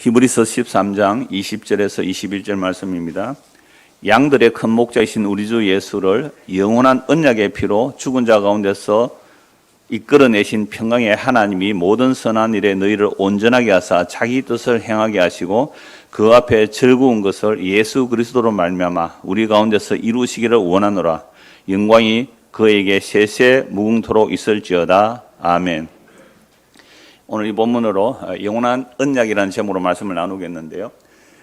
히브리서 13장 20절에서 21절 말씀입니다. 양들의 큰 목자이신 우리 주 예수를 영원한 언약의 피로 죽은 자 가운데서 이끌어내신 평강의 하나님이 모든 선한 일에 너희를 온전하게 하사 자기 뜻을 행하게 하시고 그 앞에 즐거운 것을 예수 그리스도로 말미암아 우리 가운데서 이루시기를 원하노라. 영광이 그에게 세세 무궁토록 있을지어다. 아멘. 오늘 이 본문으로 영원한 언약이라는 제목으로 말씀을 나누겠는데요.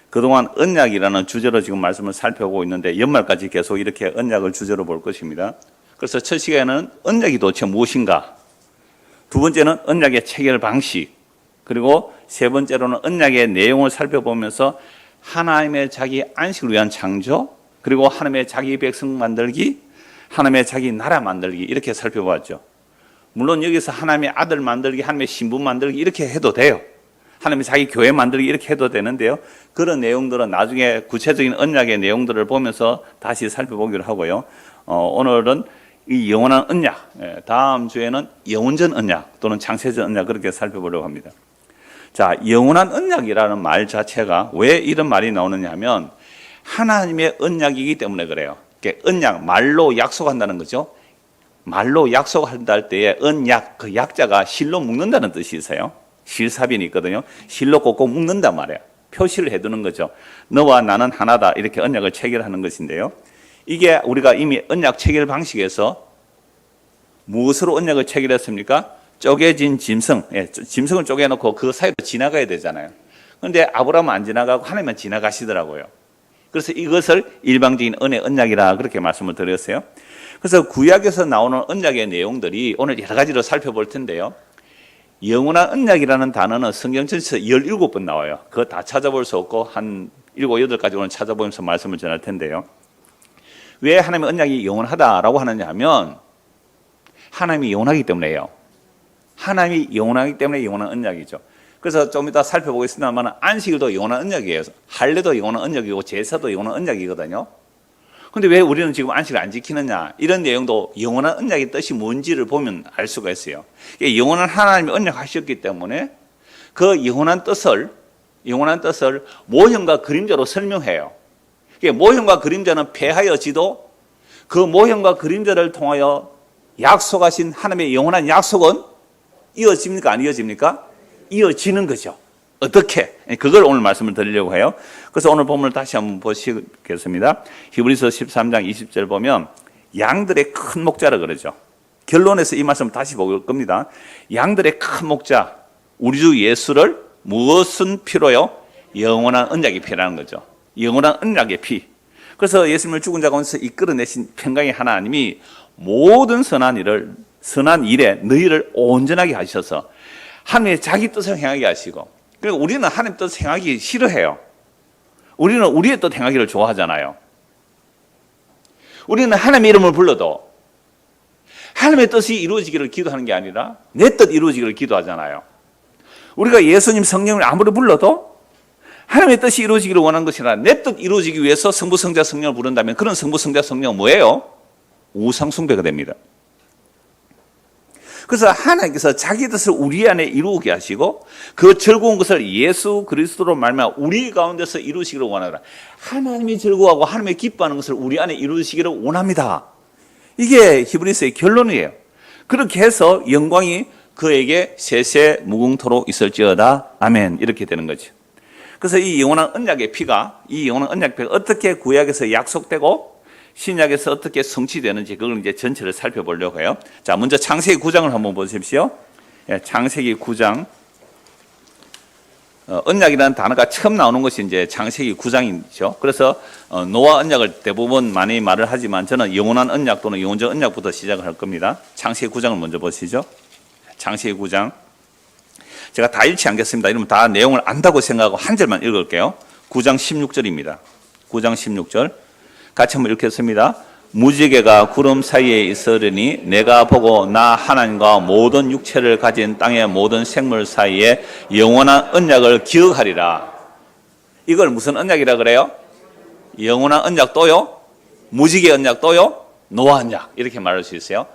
그동안 언약이라는 주제로 지금 말씀을 살펴보고 있는데 연말까지 계속 이렇게 언약을 주제로 볼 것입니다. 그래서 첫 시간에는 언약이 도대체 무엇인가, 두 번째는 언약의 체결 방식, 그리고 세 번째로는 언약의 내용을 살펴보면서 하나님의 자기 안식을 위한 창조, 그리고 하나님의 자기 백성 만들기, 하나님의 자기 나라 만들기, 이렇게 살펴봤죠. 물론 여기서 하나님의 아들 만들기, 하나님의 신부 만들기 이렇게 해도 돼요. 하나님의 자기 교회 만들기 이렇게 해도 되는데요. 그런 내용들은 나중에 구체적인 언약의 내용들을 보면서 다시 살펴보기로 하고요. 오늘은 이 영원한 언약, 다음 주에는 영원전 언약 또는 창세전 언약, 그렇게 살펴보려고 합니다. 자, 영원한 언약이라는 말 자체가 왜 이런 말이 나오느냐 하면 하나님의 언약이기 때문에 그래요. 언약, 말로 약속한다는 거죠. 말로 약속한다 할 때에 언약, 그 약자가 실로 묶는다는 뜻이 있어요. 실사변이 있거든요. 실로 꼭꼭 묶는단 말이에요. 표시를 해두는 거죠. 너와 나는 하나다, 이렇게 언약을 체결하는 것인데요. 이게 우리가 이미 언약 체결 방식에서 무엇으로 언약을 체결했습니까? 쪼개진 짐승, 짐승을 쪼개놓고 그 사이로 지나가야 되잖아요. 그런데 아브라함은 안 지나가고 하나님만 지나가시더라고요. 그래서 이것을 일방적인 은혜 언약이라 그렇게 말씀을 드렸어요. 그래서 구약에서 나오는 언약의 내용들이 오늘 여러 가지로 살펴볼 텐데요. 영원한 언약이라는 단어는 성경 전체에서 17번 나와요. 그거 다 찾아볼 수 없고 한 7, 8가지 오늘 찾아보면서 말씀을 전할 텐데요. 왜 하나님의 언약이 영원하다라고 하느냐 하면 하나님이 영원하기 때문에요. 하나님이 영원하기 때문에 영원한 언약이죠. 그래서 좀 이따 살펴보겠습니다만 안식일도 영원한 언약이에요. 할례도 영원한 언약이고 제사도 영원한 언약이거든요. 근데 왜 우리는 지금 안식을 안 지키느냐, 이런 내용도 영원한 언약의 뜻이 뭔지를 보면 알 수가 있어요. 영원한 하나님이 언약하셨기 때문에 그 영원한 뜻을 모형과 그림자로 설명해요. 모형과 그림자는 폐하여지도 그 모형과 그림자를 통하여 약속하신 하나님의 영원한 약속은 이어집니까? 안 이어집니까? 이어지는 거죠. 어떻게? 그걸 오늘 말씀을 드리려고 해요. 그래서 오늘 본문을 다시 한번 보시겠습니다. 히브리서 13장 20절 보면 양들의 큰 목자라 그러죠. 결론에서 이 말씀을 다시 볼 겁니다. 양들의 큰 목자, 우리 주 예수를 무엇은 피로요? 영원한 언약의 피라는 거죠. 영원한 언약의 피. 그래서 예수님을 죽은 자 가운데서 이끌어내신 평강의 하나님이 모든 선한 일에 너희를 온전하게 하셔서 하나님의 자기 뜻을 행하게 하시고, 그리고 우리는 하나님 뜻 행하기 싫어해요. 우리는 우리의 뜻 행하기를 좋아하잖아요. 우리는 하나님의 이름을 불러도 하나님의 뜻이 이루어지기를 기도하는 게 아니라 내 뜻 이루어지기를 기도하잖아요. 우리가 예수님 성령을 아무리 불러도 하나님의 뜻이 이루어지기를 원하는 것이 아니라 내 뜻 이루어지기 위해서 성부, 성자, 성령을 부른다면 그런 성부, 성자, 성령은 뭐예요? 우상 숭배가 됩니다. 그래서 하나님께서 자기 뜻을 우리 안에 이루게 하시고 그 즐거운 것을 예수 그리스도로 말미암아 우리 가운데서 이루시기를 원하라. 하나님이 즐거워하고 하나님이 기뻐하는 것을 우리 안에 이루시기를 원합니다. 이게 히브리서의 결론이에요. 그렇게 해서 영광이 그에게 세세 무궁토록 있을지어다. 아멘. 이렇게 되는 거죠. 그래서 이 영원한 언약의 피가 어떻게 구약에서 약속되고 신약에서 어떻게 성취되는지 그걸 이제 전체를 살펴보려고 해요. 자, 먼저 창세기 9장을 한번 보십시오. 창세기 9장. 언약이라는 단어가 처음 나오는 것이 이제 창세기 9장이죠. 그래서 노아 언약을 대부분 많이 말을 하지만 저는 영원한 언약 또는 영원전 언약부터 시작을 할 겁니다. 창세기 9장을 먼저 보시죠. 창세기 9장. 제가 다 읽지 않겠습니다. 이러면 다 내용을 안다고 생각하고 한 절만 읽을게요. 9장 16절입니다. 9장 16절. 같이 한번 읽겠습니다. 무지개가 구름 사이에 있으려니 내가 보고 나 하나님과 모든 육체를 가진 땅의 모든 생물 사이에 영원한 언약을 기억하리라. 이걸 무슨 언약이라 그래요? 영원한 언약 또요? 무지개 언약 또요? 노아 언약, 이렇게 말할 수 있어요.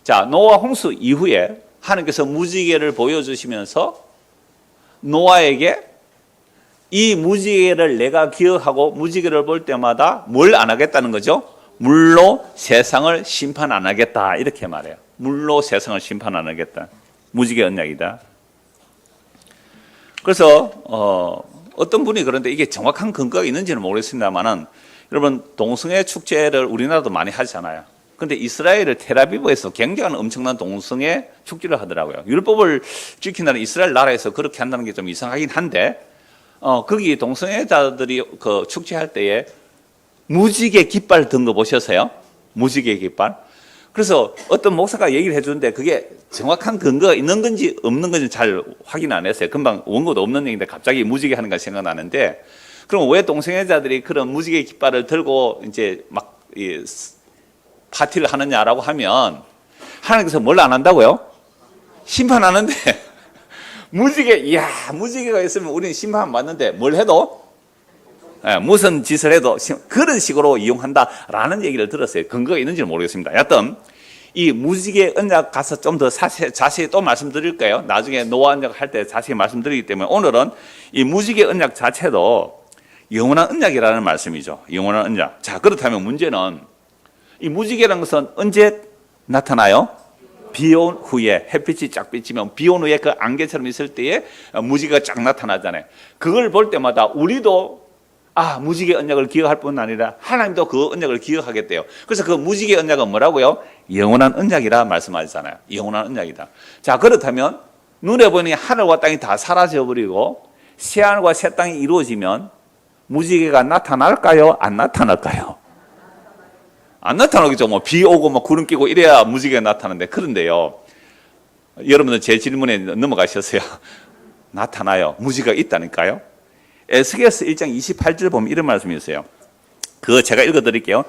자, 노아 홍수 이후에 하나님께서 무지개를 보여주시면서 노아에게 이 무지개를 내가 기억하고 무지개를 볼 때마다 뭘 안 하겠다는 거죠? 물로 세상을 심판 안 하겠다 이렇게 말해요. 물로 세상을 심판 안 하겠다. 무지개 언약이다. 그래서 어떤 분이 그런데 이게 정확한 근거가 있는지는 모르겠습니다만은 여러분 동성애 축제를 우리나라도 많이 하잖아요. 근데 이스라엘의 텔아비브에서 굉장한 엄청난 동성애 축제를 하더라고요. 율법을 지킨다는 이스라엘 나라에서 그렇게 한다는 게 좀 이상하긴 한데 거기 동성애자들이 그 축제할 때에 무지개 깃발 든 거 보셨어요? 무지개 깃발. 그래서 어떤 목사가 얘기를 해주는데 그게 정확한 근거가 있는 건지 없는 건지 잘 확인 안 했어요. 금방 원고도 없는 얘기인데 갑자기 무지개 하는 거 생각나는데 그럼 왜 동성애자들이 그런 무지개 깃발을 들고 이제 막 파티를 하느냐라고 하면 하나님께서 뭘 안 한다고요? 심판하는데 무지개가 있으면 우리는 심판 받는데 뭘 해도 무슨 짓을 해도 그런 식으로 이용한다라는 얘기를 들었어요. 근거가 있는지는 모르겠습니다. 여하튼 이 무지개 언약 가서 좀 더 자세히 또 말씀드릴까요? 나중에 노아 언약 할 때 자세히 말씀드리기 때문에 오늘은 이 무지개 언약 자체도 영원한 언약이라는 말씀이죠. 영원한 언약. 자, 그렇다면 문제는 이 무지개라는 것은 언제 나타나요? 비 온 후에 햇빛이 쫙 비치면 비 온 후에 그 안개처럼 있을 때에 무지개가 쫙 나타나잖아요. 그걸 볼 때마다 우리도 무지개 언약을 기억할 뿐 아니라 하나님도 그 언약을 기억하겠대요. 그래서 그 무지개 언약은 뭐라고요? 영원한 언약이라 말씀하셨잖아요. 영원한 언약이다. 자, 그렇다면 눈에 보니 하늘과 땅이 다 사라져버리고 새하늘과 새 땅이 이루어지면 무지개가 나타날까요? 안 나타날까요? 안 나타나겠죠. 뭐 비 오고 뭐 구름 끼고 이래야 무지개가 나타나는데 그런데요. 여러분들 제 질문에 넘어가셨어요. 나타나요. 무지개가 있다니까요. 에스겔서 1장 28절 보면 이런 말씀이 있어요. 그거 제가 읽어드릴게요.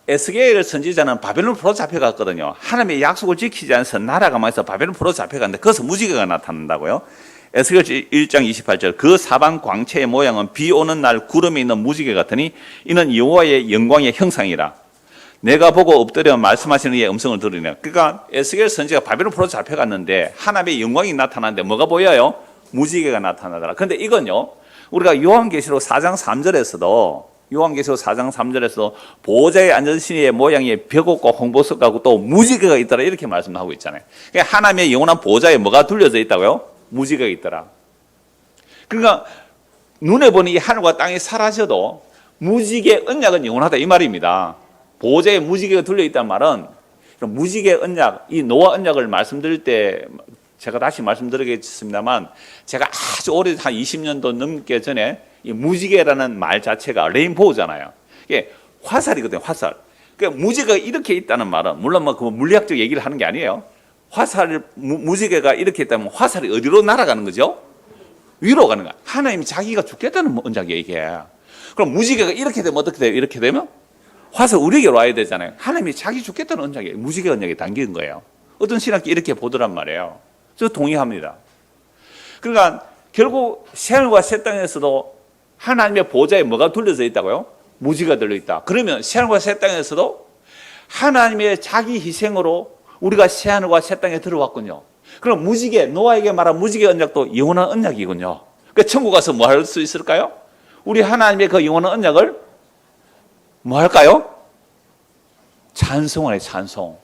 에스겔 선지자는 바벨론 포로 잡혀갔거든요. 하나님의 약속을 지키지 않아서 나라가 망해서 바벨론 포로 잡혀갔는데 거기서 무지개가 나타난다고요. 에스겔 1장 28절 그 사방 광채의 모양은 비 오는 날 구름에 있는 무지개 같으니 이는 여호와의 영광의 형상이라. 내가 보고 엎드려 말씀하시는 이의 음성을 들으냐. 그러니까 에스겔 선지자가 바벨론 포로 잡혀갔는데 하나님의 영광이 나타나는데 뭐가 보여요? 무지개가 나타나더라. 그런데 이건요. 우리가 요한계시록 4장 3절에서도 보호자의 앉으신 이의 모양이 벽옥과 홍보석하고 또 무지개가 있더라 이렇게 말씀하고 있잖아요. 그러니까 하나님의 영원한 보호자에 뭐가 둘려져 있다고요? 무지개가 있더라. 그러니까 눈에 보니 이 하늘과 땅이 사라져도 무지개 언약은 영원하다 이 말입니다. 보호자의 무지개가 둘려 있다는 말은 무지개 언약, 이 노아 언약을 말씀드릴 때 제가 다시 말씀드리겠습니다만 제가 아주 오래 한 20년도 넘게 전에 이 무지개라는 말 자체가 레인보우잖아요. 이게 화살이거든요. 화살. 그러니까 무지개가 이렇게 있다는 말은 물론 뭐 그 물리학적 얘기를 하는 게 아니에요. 무지개가 이렇게 있다면 화살이 어디로 날아가는 거죠? 위로 가는 거야. 하나님이 자기가 죽겠다는 언약이에요 이게. 그럼 무지개가 이렇게 되면 어떻게 돼요? 이렇게 되면 화살 우리에게로 와야 되잖아요. 하나님이 자기 죽겠다는 언약이에요. 무지개 언약이 담긴 거예요. 어떤 신학기 이렇게 보더란 말이에요. 저 동의합니다. 그러니까 결국 새하늘과 새 땅에서도 하나님의 보좌에 뭐가 둘러져 있다고요? 무지개가 들려있다. 그러면 새하늘과 새 땅에서도 하나님의 자기 희생으로 우리가 새하늘과 새 땅에 들어왔군요. 그럼 무지개, 노아에게 말한 무지개 언약도 영원한 언약이군요. 그러니까 천국 가서 뭐 할 수 있을까요? 우리 하나님의 그 영원한 언약을 뭐 할까요? 찬송하네, 찬송.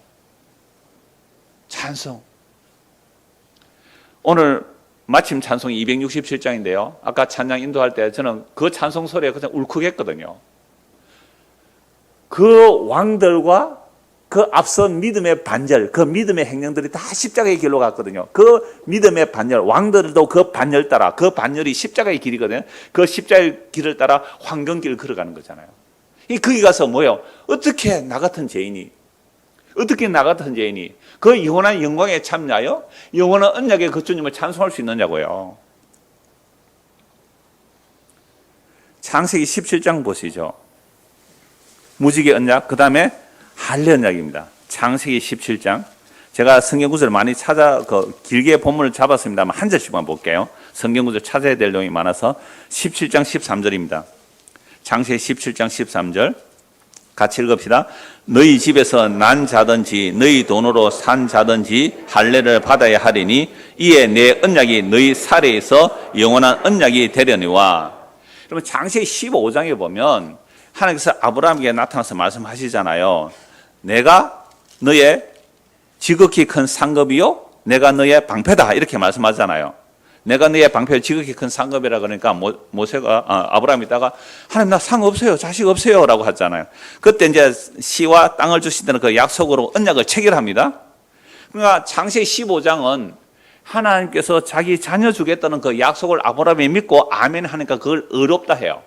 오늘 마침 찬송이 267장인데요. 아까 찬양 인도할 때 저는 그 찬송 소리에 그냥 울컥했거든요. 그 왕들과 그 앞선 믿음의 반열, 그 믿음의 행령들이 다 십자가의 길로 갔거든요. 그 믿음의 반열, 왕들도 그 반열 따라, 그 반열이 십자가의 길이거든요. 그 십자가의 길을 따라 황금길을 걸어가는 거잖아요. 거기 가서 뭐예요? 어떻게 나 같은 죄인이 그 영원한 영광에 참여하여 영원한 언약의 그 주님을 찬송할 수 있느냐고요. 창세기 17장 보시죠. 무지개 언약, 그 다음에 할례 언약입니다. 창세기 17장. 제가 성경 구절을 많이 길게 본문을 잡았습니다만 한 절씩만 볼게요. 성경 구절 찾아야 될 내용이 많아서 17장 13절입니다. 창세기 17장 13절. 같이 읽읍시다. 너희 집에서 난 자든지 너희 돈으로 산 자든지 할례를 받아야 하리니 이에 내 언약이 너희 사례에서 영원한 언약이 되려니와. 그러면 창세기 15장에 보면 하나님께서 아브라함에게 나타나서 말씀하시잖아요. 내가 너의 지극히 큰 상급이요 내가 너의 방패다 이렇게 말씀하잖아요. 내가 너의 방패 지극히 큰 상급이라 그러니까 아브라함이 있다가 하나님 나 상 없어요 자식 없어요 라고 하잖아요. 그때 이제 씨와 땅을 주신다는 그 약속으로 언약을 체결합니다. 그러니까 창세기 15장은 하나님께서 자기 자녀 주겠다는 그 약속을 아브라함이 믿고 아멘 하니까 그걸 의롭다 해요.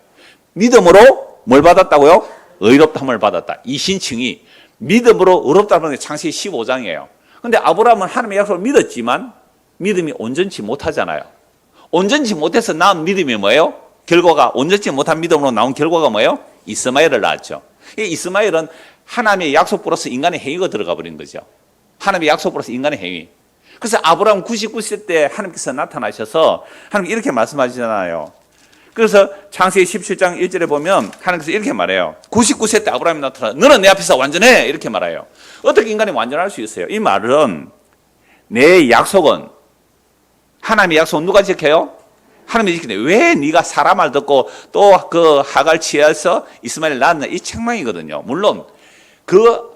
믿음으로 뭘 받았다고요? 의롭다함을 받았다. 이 신칭이 믿음으로 의롭다는 게 창세기 15장이에요. 근데 아브라함은 하나님의 약속을 믿었지만 믿음이 온전치 못하잖아요. 온전치 못해서 나온 믿음이 뭐예요? 결과가 온전치 못한 믿음으로 나온 결과가 뭐예요? 이스마엘을 낳았죠. 이 이스마엘은 하나님의 약속 플러스 인간의 행위가 들어가 버린 거죠. 하나님의 약속 플러스 인간의 행위. 그래서 아브라함 99세 때 하나님께서 나타나셔서 하나님 이렇게 말씀하시잖아요. 그래서 창세기 17장 1절에 보면 하나님께서 이렇게 말해요. 99세 때 아브라함이 나타나 너는 내 앞에서 완전해 이렇게 말해요. 어떻게 인간이 완전할 수 있어요? 이 말은 내 약속은 하나님의 약속은 누가 지켜요? 하나님이 지키네. 왜 네가 사람 말 듣고 또 그 하갈 취해서 이스마엘을 낳았나? 이 책망이거든요. 물론 그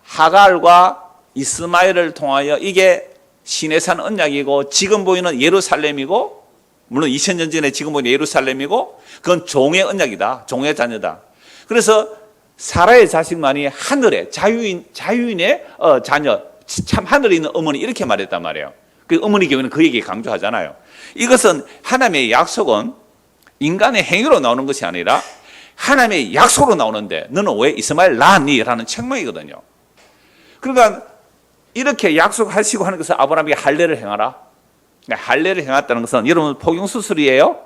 하갈과 이스마엘을 통하여 이게 시내산 언약이고 지금 보이는 예루살렘이고 물론 2000년 전에 지금 보이는 예루살렘이고 그건 종의 언약이다. 종의 자녀다. 그래서 사라의 자식만이 하늘의 자유인의 자녀 참 하늘에 있는 어머니 이렇게 말했단 말이에요. 그 어머니 교회는 그 얘기 강조하잖아요. 이것은 하나님의 약속은 인간의 행위로 나오는 것이 아니라 하나님의 약속으로 나오는데 너는 왜 이스마엘 낳았니? 라는 책망이거든요. 그러니까 이렇게 약속하시고 하는 것은 아브라함에게 할례를 행하라. 할례를 행했다는 것은 여러분 포경수술이에요.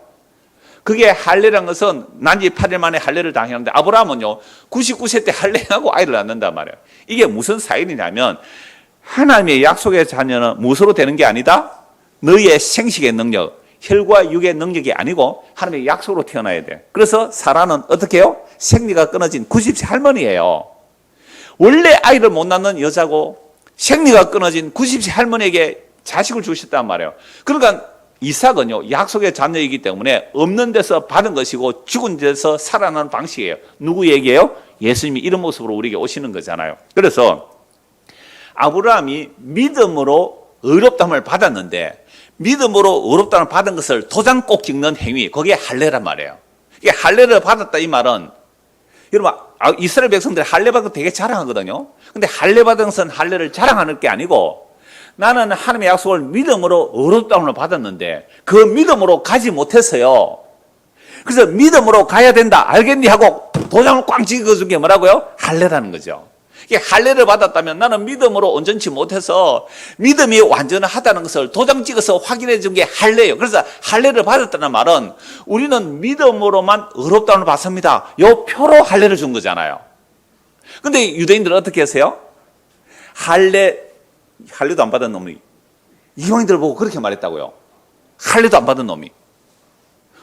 그게 할례라는 것은 난지 8일 만에 할례를 당했는데 아브라함은요 99세 때 할례하고 아이를 낳는단 말이에요. 이게 무슨 사인이냐면 하나님의 약속의 자녀는 무엇으로 되는 게 아니다. 너희의 생식의 능력, 혈과 육의 능력이 아니고 하나님의 약속으로 태어나야 돼. 그래서 사라는 어떻게 해요? 생리가 끊어진 90세 할머니예요. 원래 아이를 못 낳는 여자고 생리가 끊어진 90세 할머니에게 자식을 주셨단 말이에요. 그러니까 이삭은요 약속의 자녀이기 때문에 없는 데서 받은 것이고 죽은 데서 살아나는 방식이에요. 누구 얘기예요? 예수님이 이런 모습으로 우리에게 오시는 거잖아요. 그래서 아브라함이 믿음으로 의롭다함을 받았는데 믿음으로 의롭다함을 받은 것을 도장 꼭 찍는 행위, 그게 할례란 말이에요. 이게 할례를 받았다 이 말은 여러분 이스라엘 백성들이 할례 받은 거 되게 자랑하거든요. 근데 할례 받은 것은 할례를 자랑하는 게 아니고 나는 하나님의 약속을 믿음으로 의롭다함을 받았는데 그 믿음으로 가지 못해서요. 그래서 믿음으로 가야 된다 알겠니 하고 도장을 꽝 찍어준 게 뭐라고요? 할례라는 거죠. 이게 할례를 받았다면 나는 믿음으로 온전치 못해서 믿음이 완전하다는 것을 도장 찍어서 확인해 준 게 할례예요. 그래서 할례를 받았다는 말은 우리는 믿음으로만 의롭다함을 받습니다. 요 표로 할례를 준 거잖아요. 근데 유대인들은 어떻게 하세요? 할례도 안 받은 놈이 이방인들 보고 그렇게 말했다고요. 할례도 안 받은 놈이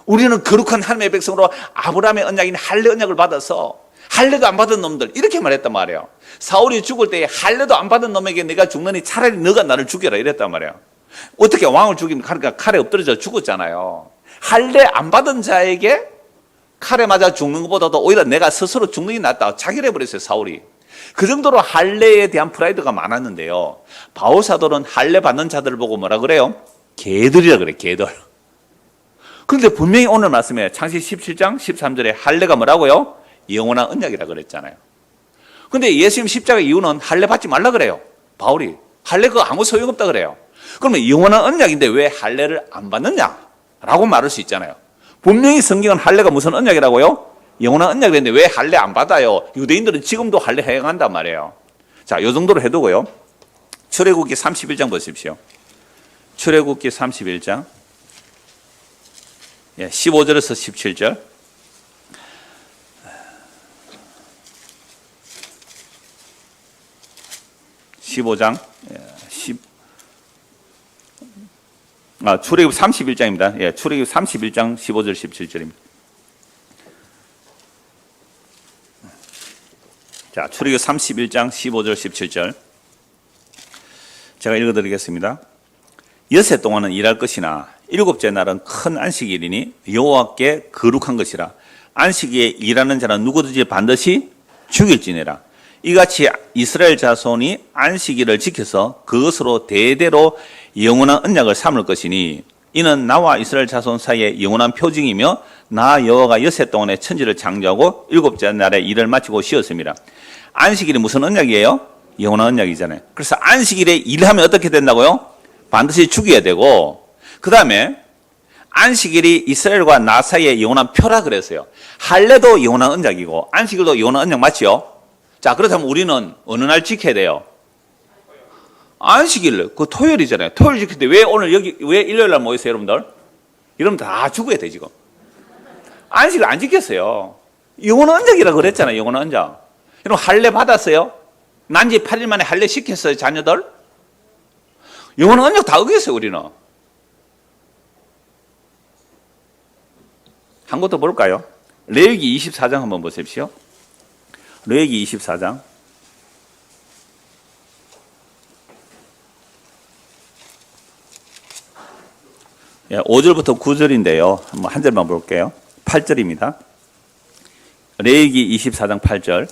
우리는 거룩한 하나님의 백성으로 아브라함의 언약인 할례 언약을 받아서 할례도 안 받은 놈들 이렇게 말했단 말이에요. 사울이 죽을 때 할례도 안 받은 놈에게 내가 죽느니 차라리 너가 나를 죽여라 이랬단 말이에요. 어떻게 왕을 죽이면 그러니까 칼에 엎드려져 죽었잖아요. 할례 안 받은 자에게 칼에 맞아 죽는 것보다도 오히려 내가 스스로 죽는 게 낫다 자결해 버렸어요. 사울이. 그 정도로 할례에 대한 프라이드가 많았는데요. 바울 사도는 할례 받는 자들을 보고 뭐라 그래요? 개들이라 그래. 개들. 그런데 분명히 오늘 말씀에 창세기 17장 13절에 할례가 뭐라고요? 영원한 언약이라 그랬잖아요. 근데 예수님 십자가 이유는 할례 받지 말라 그래요. 바울이. 할례 그거 아무 소용없다 그래요. 그러면 영원한 언약인데 왜 할례를 안 받느냐라고 말할 수 있잖아요. 분명히 성경은 할례가 무슨 언약이라고요? 영원한 언약인데 왜 할례 안 받아요? 유대인들은 지금도 할례 행한단 말이에요. 자, 요 정도로 해두고요. 출애굽기 31장 보십시오. 출애굽기 31장 15절에서 17절 15장 출애굽 31장입니다. 출애굽 31장 15절 17절입니다. 자, 출애굽 31장 15절 17절 제가 읽어드리겠습니다. 여세 동안은 일할 것이나 일곱째 날은 큰 안식일이니 여호와께 거룩한 것이라. 안식일에 일하는 자는 누구든지 반드시 죽일지니라. 이같이 이스라엘 자손이 안식일을 지켜서 그것으로 대대로 영원한 언약을 삼을 것이니 이는 나와 이스라엘 자손 사이에 영원한 표징이며 나 여호와가 여세 동안에 천지를 창조하고 일곱째 날에 일을 마치고 쉬었습니다. 안식일이 무슨 언약이에요? 영원한 언약이잖아요. 그래서 안식일에 일하면 어떻게 된다고요? 반드시 죽여야 되고, 그 다음에 안식일이 이스라엘과 나 사이에 영원한 표라 그랬어요. 할례도 영원한 언약이고 안식일도 영원한 언약 맞죠? 자, 그렇다면 우리는 어느 날 지켜야 돼요? 안식일, 그 토요일이잖아요. 토요일 지킬 때 왜 오늘 여기, 왜 일요일 날 모였어요, 여러분들? 여러분 다 죽어야 돼, 지금. 안식일 안 지켰어요. 영원한 언약이라고 그랬잖아요, 영원한 언약. 여러분, 할례 받았어요? 난지 8일 만에 할례 시켰어요, 자녀들? 영원한 언약 다 어겼어요, 우리는. 한 것도 볼까요? 레위기 24장 한번 보십시오. 레위기 24장. 예, 5절부터 9절인데요. 한번 한 절만 볼게요. 8절입니다. 레위기 24장 8절.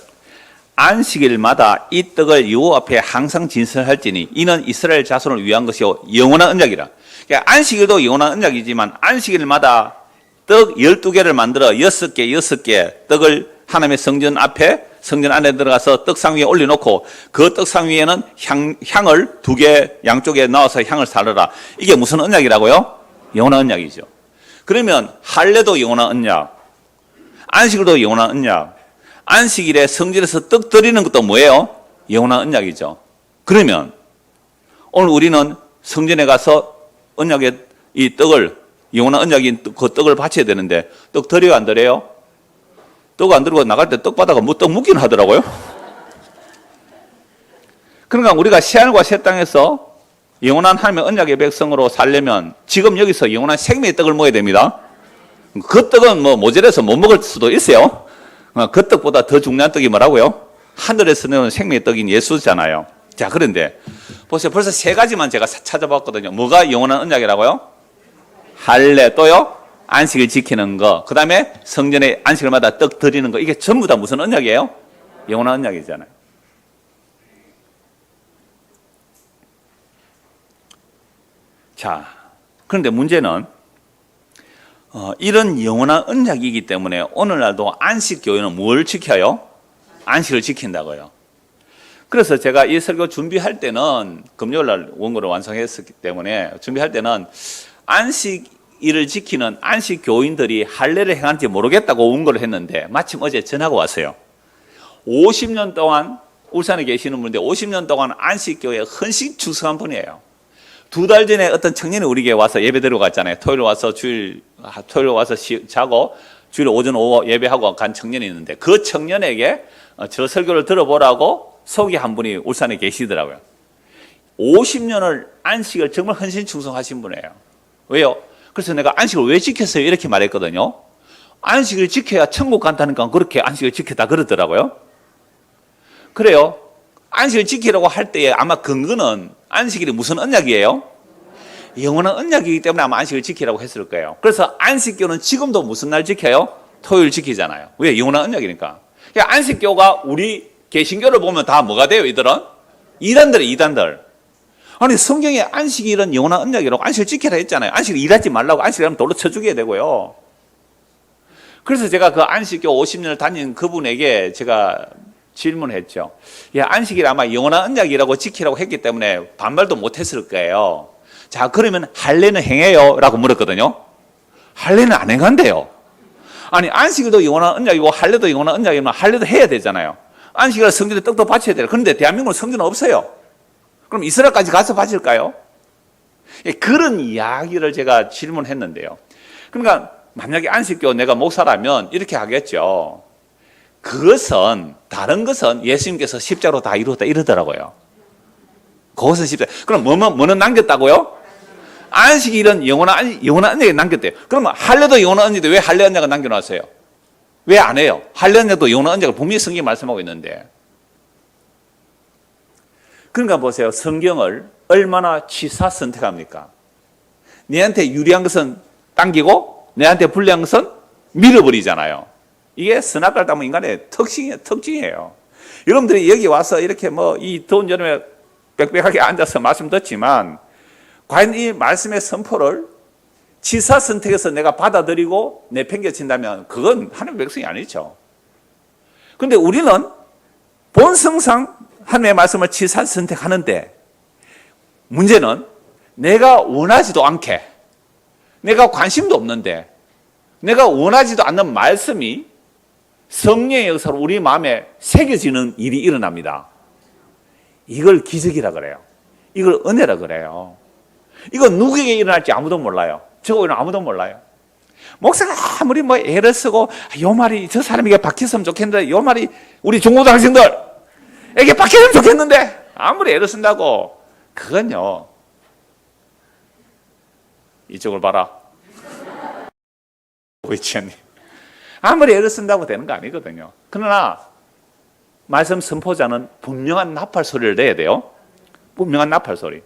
안식일마다 이 떡을 여호와 앞에 항상 진설할지니 이는 이스라엘 자손을 위한 것이요 영원한 언약이라. 그러니까 안식일도 영원한 언약이지만 안식일마다 떡 12개를 만들어 6개 떡을 하나님의 성전 앞에 성전 안에 들어가서 떡상 위에 올려놓고 그 떡상 위에는 향을 2개 양쪽에 넣어서 향을 사르라. 이게 무슨 언약이라고요? 영원한 언약이죠. 그러면 할례도 영원한 언약, 안식일도 영원한 언약, 안식일에 성전에서 떡 드리는 것도 뭐예요? 영원한 언약이죠. 그러면 오늘 우리는 성전에 가서 언약의 이 떡을, 영원한 언약인 그 떡을 바쳐야 되는데 떡 드려요, 안 드려요? 떡 안 들고 나갈 때 떡 받아가 떡 묻기는 하더라고요. 그러니까 우리가 새하늘과 새 땅에서 영원한 하나님의 언약의 백성으로 살려면 지금 여기서 영원한 생명의 떡을 먹어야 됩니다. 그 떡은 뭐 모자라서 못 먹을 수도 있어요. 그 떡보다 더 중요한 떡이 뭐라고요? 하늘에서 내려온 생명의 떡인 예수잖아요. 자, 그런데 보세요. 벌써 3가지만 제가 찾아봤거든요. 뭐가 영원한 언약이라고요? 할례, 또요? 안식을 지키는 거. 그 다음에 성전에 안식일마다 떡 드리는 거. 이게 전부 다 무슨 언약이에요? 영원한 언약이잖아요. 자, 그런데 문제는 이런 영원한 언약이기 때문에 오늘날도 안식교회는 뭘 지켜요? 안식을 지킨다고요. 그래서 제가 이 설교 준비할 때는 금요일날 원고를 완성했었기 때문에 준비할 때는 안식일을 지키는 안식교인들이 할례를 행하는지 모르겠다고 원고를 했는데 마침 어제 전화가 왔어요. 50년 동안 울산에 계시는 분인데 50년 동안 안식교회에 헌신 충성한 분이에요. 2달 전에 어떤 청년이 우리 교회 와서 예배 들어갔잖아요. 토요일 와서 자고 주일 오전 오후 예배하고 간 청년이 있는데 그 청년에게 저 설교를 들어보라고 소개한 분이 울산에 계시더라고요. 50년을 안식을 정말 헌신 충성하신 분이에요. 왜요? 그래서 내가 안식을 왜 지켰어요? 이렇게 말했거든요. 안식을 지켜야 천국 간다니까 그렇게 안식을 지켰다 그러더라고요. 그래요. 안식을 지키라고 할 때에 아마 근거는 안식일이 무슨 언약이에요? 영원한 언약이기 때문에 아마 안식을 지키라고 했을 거예요. 그래서 안식교는 지금도 무슨 날 지켜요? 토요일 지키잖아요. 왜? 영원한 언약이니까. 그러니까 안식교가 우리 개신교를 보면 다 뭐가 돼요? 이들은? 이단들. 아니 성경에 안식일은 영원한 언약이라고 안식을 지키라 했잖아요. 안식을 일하지 말라고 안식을 하면 돌로 쳐 죽여야 되고요. 그래서 제가 그 안식교 50년을 다닌 그분에게 제가 질문했죠. 야, 안식일 아마 영원한 언약이라고 지키라고 했기 때문에 반발도 못했을 거예요. 자, 그러면 할례는 행해요? 라고 물었거든요. 할례는 안 행한대요. 아니 안식일도 영원한 언약이고 할례도 영원한 언약이면 할례도 해야 되잖아요. 안식일 성전에 떡도 바쳐야 돼요. 그런데 대한민국은 성전은 없어요. 그럼 이스라엘까지 가서 바칠까요? 그런 이야기를 제가 질문했는데요. 그러니까 만약에 안식교 내가 목사라면 이렇게 하겠죠. 그것은 다른 것은 예수님께서 십자로 다 이루었다 이러더라고요. 그것은 십자. 그럼 뭐는 남겼다고요? 안식일은 영원한 언약에 남겼대요. 그러면 할례도 영원한 언약인데 왜 할례 언약을 남겨놨어요? 왜 안 해요? 할례 언약도 영원한 언약을 분명히 성경이 말씀하고 있는데. 그러니까 보세요. 성경을 얼마나 취사 선택합니까? 내한테 유리한 것은 당기고 내한테 불리한 것은 밀어버리잖아요. 이게 선악과를 닮은 인간의 특징이에요. 여러분들이 여기 와서 이렇게 이 더운 여름에 빽빽하게 앉아서 말씀 듣지만 과연 이 말씀의 선포를 지사 선택해서 내가 받아들이고 내팽개친다면 그건 하나님의 백성이 아니죠. 그런데 우리는 본성상 하나님의 말씀을 지사 선택하는데 문제는 내가 원하지도 않게 내가 관심도 없는데 내가 원하지도 않는 말씀이 성령의 역사로 우리 마음에 새겨지는 일이 일어납니다. 이걸 기적이라 그래요. 이걸 은혜라 그래요. 이건 누구에게 일어날지 아무도 몰라요. 저거는 아무도 몰라요. 목사가 아무리 애를 쓰고 요 말이 저 사람에게 박혔으면 좋겠는데 요 말이 우리 중고등학생들에게 박혔으면 좋겠는데 아무리 애를 쓴다고 그건요. 이쪽을 봐라. 오이치언님. 아무리 애를 쓴다고 되는 거 아니거든요. 그러나 말씀 선포자는 분명한 나팔 소리를 내야 돼요. 분명한 나팔 소리.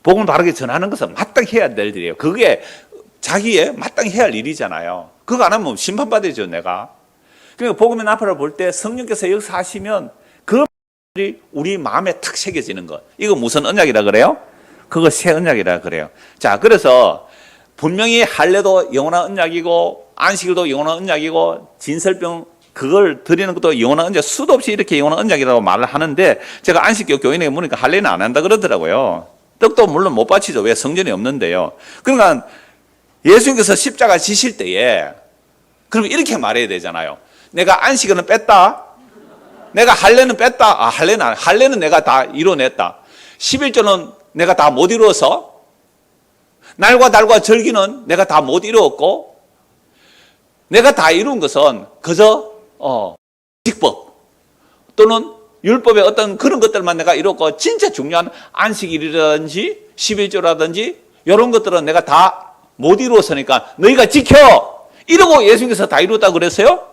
복음을 바르게 전하는 것은 마땅히 해야 될 일이에요. 그게 자기의 마땅히 해야 할 일이잖아요. 그거 안 하면 심판받아야죠, 내가. 그러니까 복음의 나팔을 볼 때 성령께서 역사하시면 그 말이 우리 마음에 탁 새겨지는 것. 이거 무슨 언약이라 그래요? 그거 새 언약이라 그래요. 자, 그래서 분명히 할례도 영원한 언약이고 안식일도 영원한 언약이고 진설병 그걸 드리는 것도 영원한 언약, 수도 없이 이렇게 영원한 언약이라고 말을 하는데 제가 안식교 교인에게 물으니까 할례는 안 한다 그러더라고요. 떡도 물론 못 바치죠. 왜? 성전이 없는데요. 그러니까 예수님께서 십자가 지실 때에 그럼 이렇게 말해야 되잖아요. 내가 안식일은 뺐다. 내가 할례는 뺐다. 할례는 내가 다 이뤄냈다. 11조는 내가 다 못 이루어서 날과 달과 절기는 내가 다 못 이루었고 내가 다 이룬 것은 그저 직법 또는 율법의 어떤 그런 것들만 내가 이뤘고 진짜 중요한 안식일이라든지 11조라든지 이런 것들은 내가 다 못 이루었으니까 너희가 지켜! 이러고 예수님께서 다 이뤘다고 그랬어요?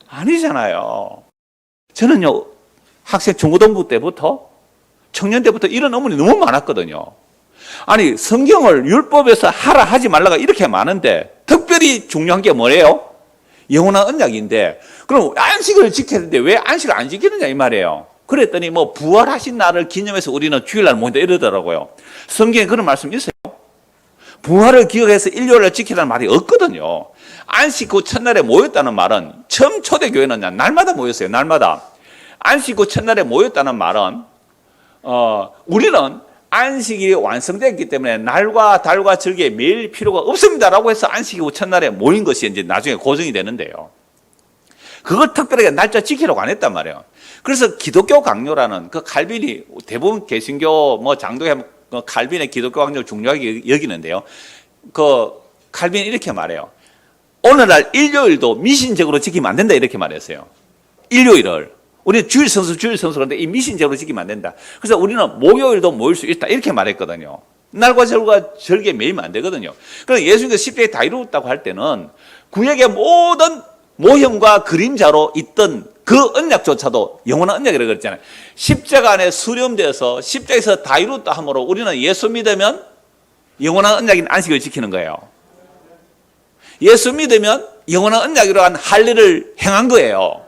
아니잖아요. 저는요 학생 중고등부 때부터 청년 때부터 이런 어머니 너무 많았거든요. 아니 성경을 율법에서 하라 하지 말라가 이렇게 많은데 특별히 중요한 게 뭐예요? 영원한 언약인데 그럼 안식을 지켜야 되는데 왜 안식을 안 지키느냐 이 말이에요. 그랬더니 부활하신 날을 기념해서 우리는 주일날 모인다 이러더라고요. 성경에 그런 말씀이 있어요. 부활을 기억해서 일요일을 지키라는 말이 없거든요. 안식 후 첫날에 모였다는 말은 처음 초대교회는 날마다 모였어요. 날마다. 안식 후 첫날에 모였다는 말은 우리는 안식일이 완성됐기 때문에 날과 달과 절기에 매일 필요가 없습니다라고 해서 안식 후 첫날에 모인 것이 이제 나중에 고정이 되는데요. 그걸 특별하게 날짜 지키라고 안 했단 말이에요. 그래서 기독교 강요라는 그 칼빈이 대부분 개신교 장도에 칼빈의 기독교 강요를 중요하게 여기는데요. 그 칼빈이 이렇게 말해요. 오늘날 일요일도 미신적으로 지키면 안 된다 이렇게 말했어요. 일요일을. 우리는 주일 성수 그런데 이 미신적으로 지키면 안 된다. 그래서 우리는 목요일도 모일 수 있다 이렇게 말했거든요. 날과 절기에 매이면 안 되거든요. 그래서 예수님께서 십자가에 다 이루었다고 할 때는 구약의 모든 모형과 그림자로 있던 그 언약조차도 영원한 언약이라고 그랬잖아요. 십자가 안에 수렴되어서 십자가에서 다 이루었다 하므로 우리는 예수 믿으면 영원한 언약인 안식을 지키는 거예요. 예수 믿으면 영원한 언약으로 한 할례를 행한 거예요.